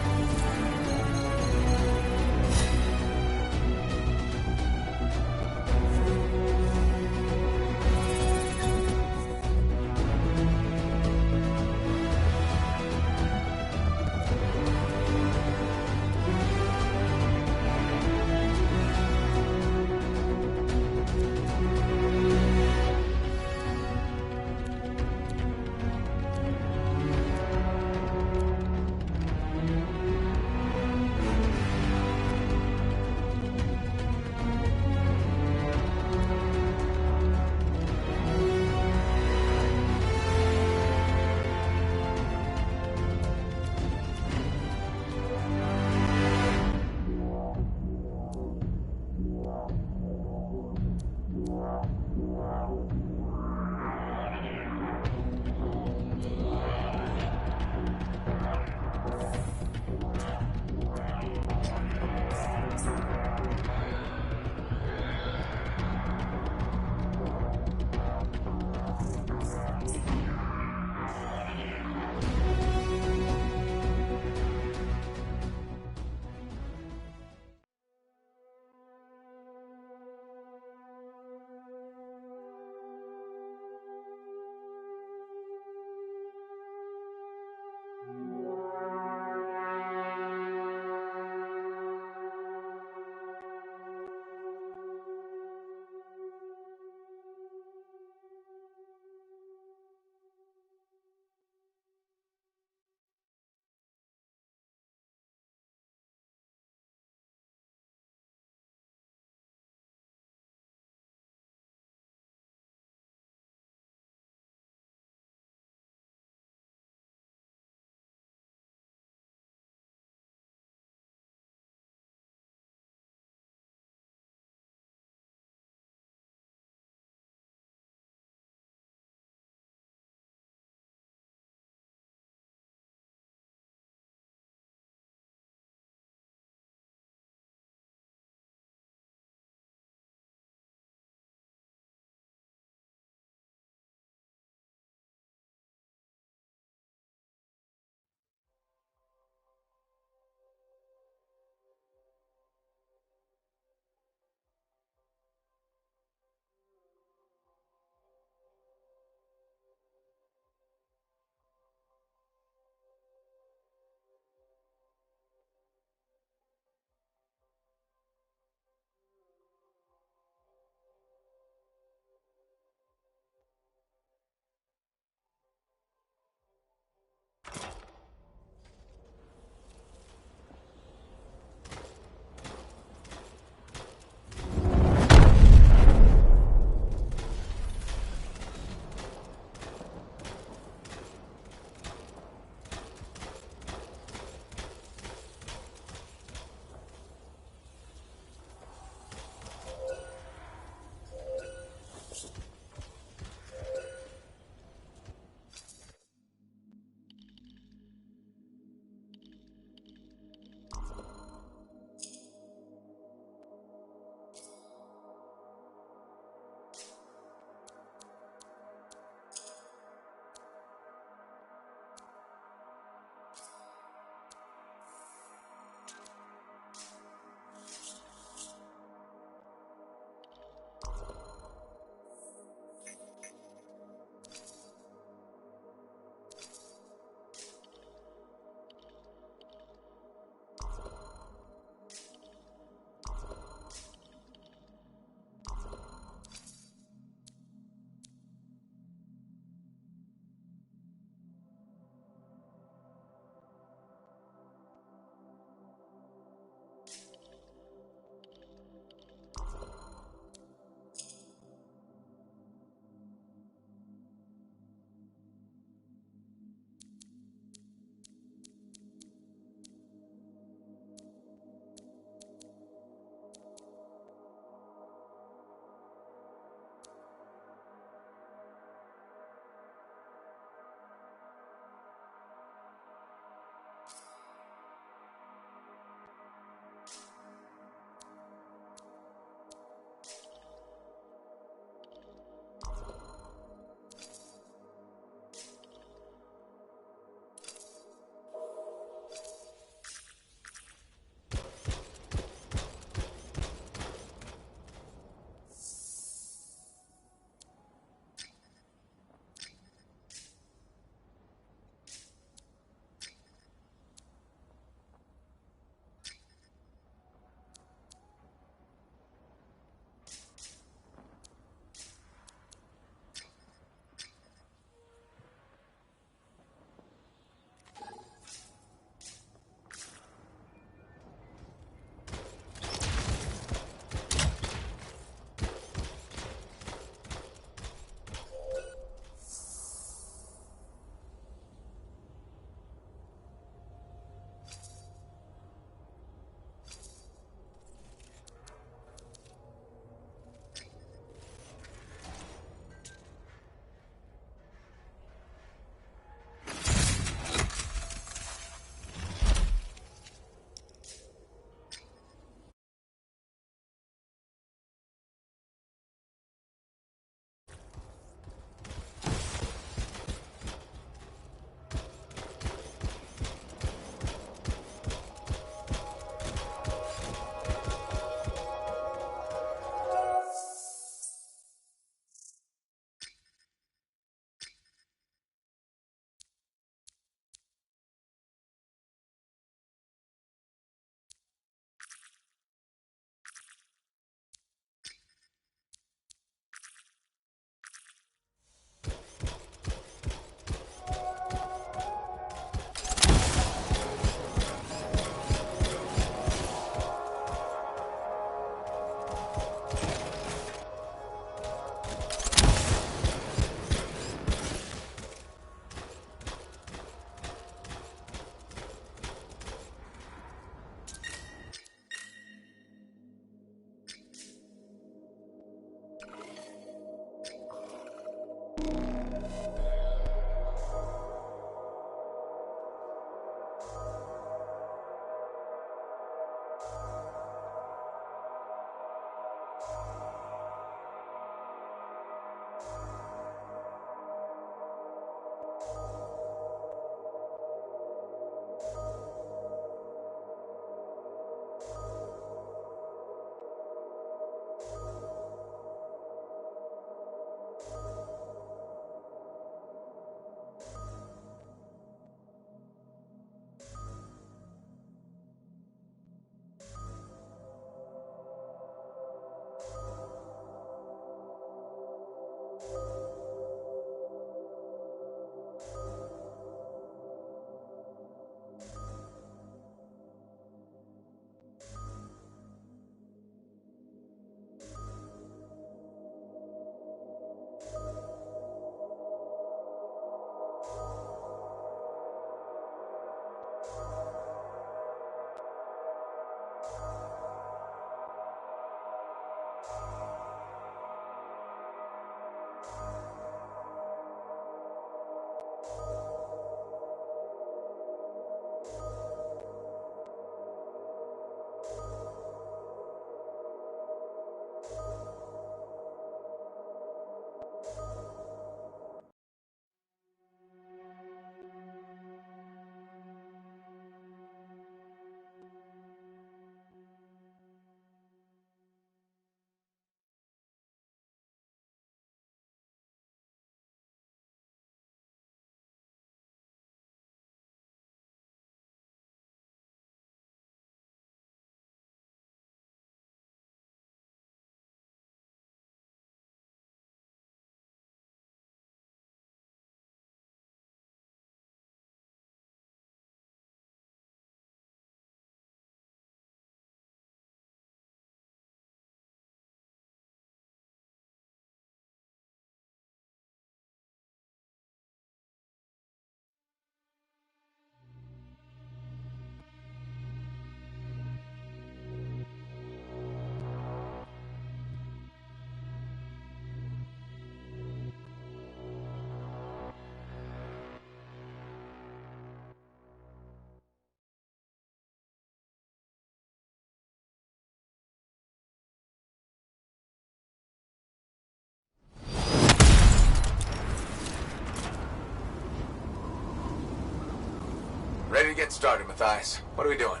get started, Matthias. What are we doing?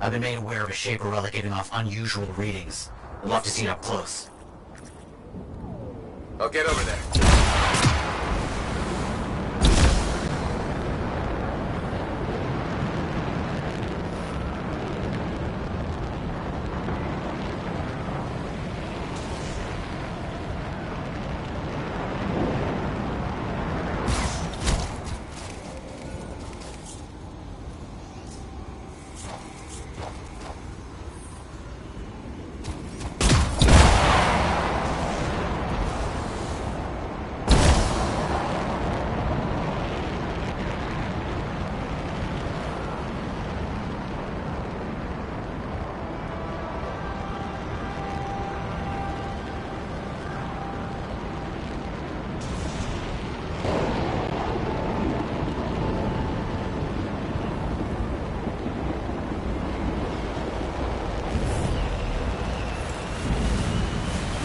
I've been made aware of a Shaper relic giving off unusual readings. I'd love to see it up close. I'll get over there.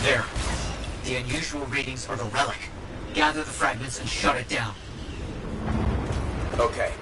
There. The unusual readings are the relic. Gather the fragments and shut it down. Okay.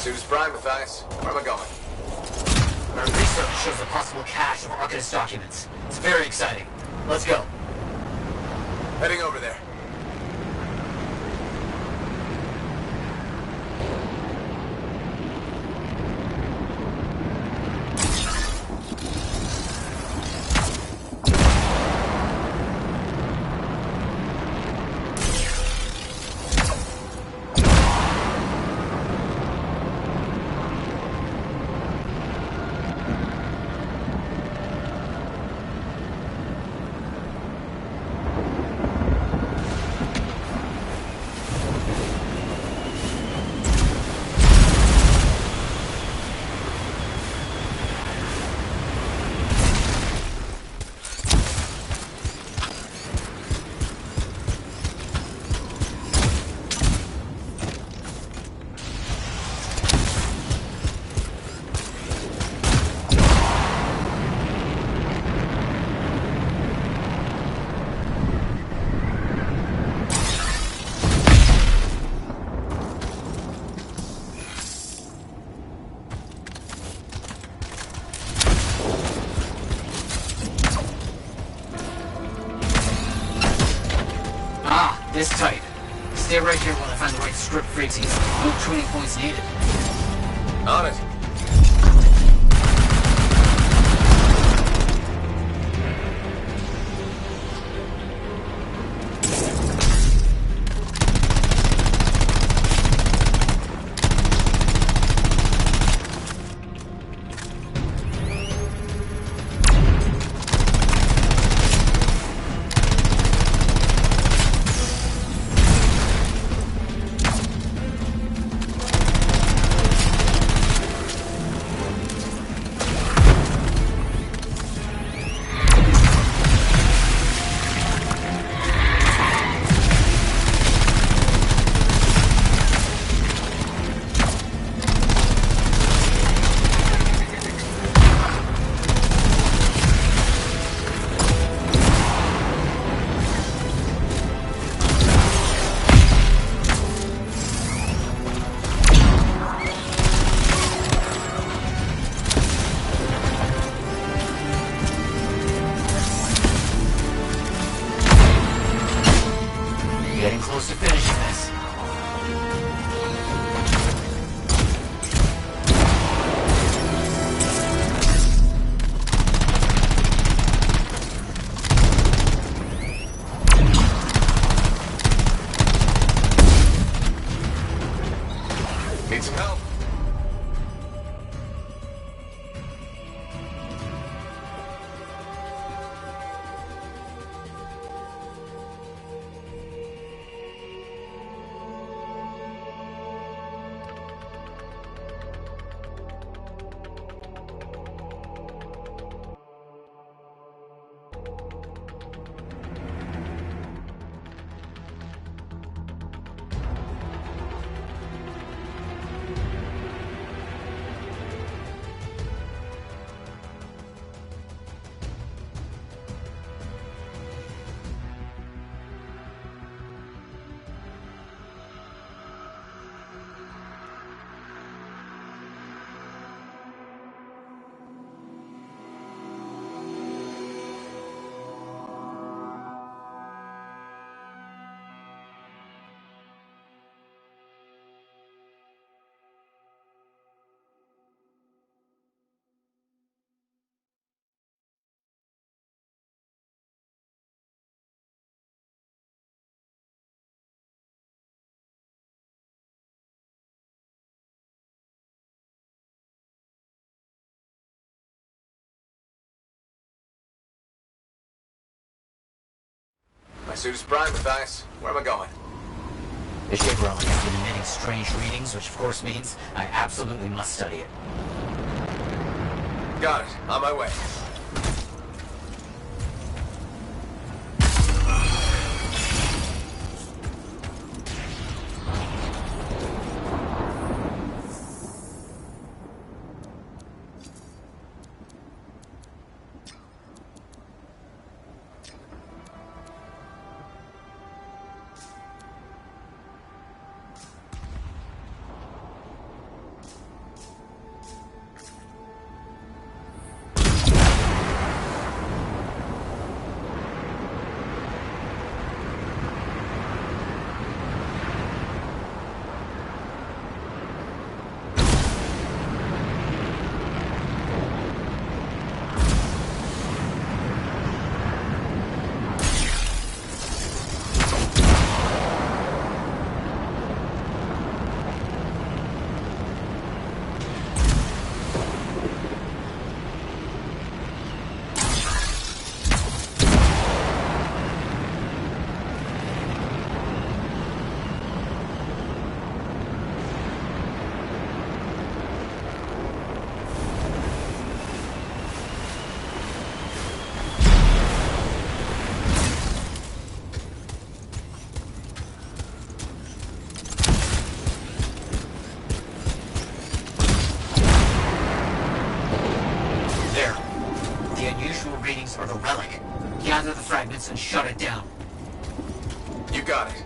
Suit is prime, Matthias. Where am I going? Our research shows a possible cache of Arcanist documents. It's very exciting. Let's go. Heading over there. This tight. Stay right here while I find the right strip freaks here. No training points needed. On it. Getting close to finishing this. Need some help? My suit is primed, Matthias. Where am I going? The ship relic has been emitting strange readings, which of course means I absolutely must study it. Got it. On my way. readings are the relic. Gather the fragments and shut it down. You got it.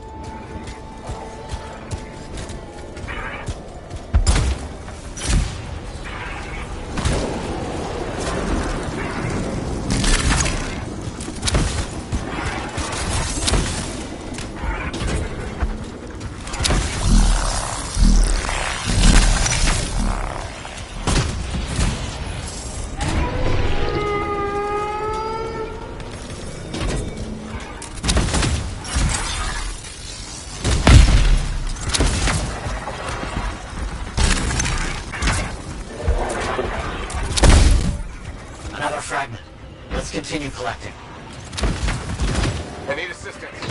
collecting. I need assistance.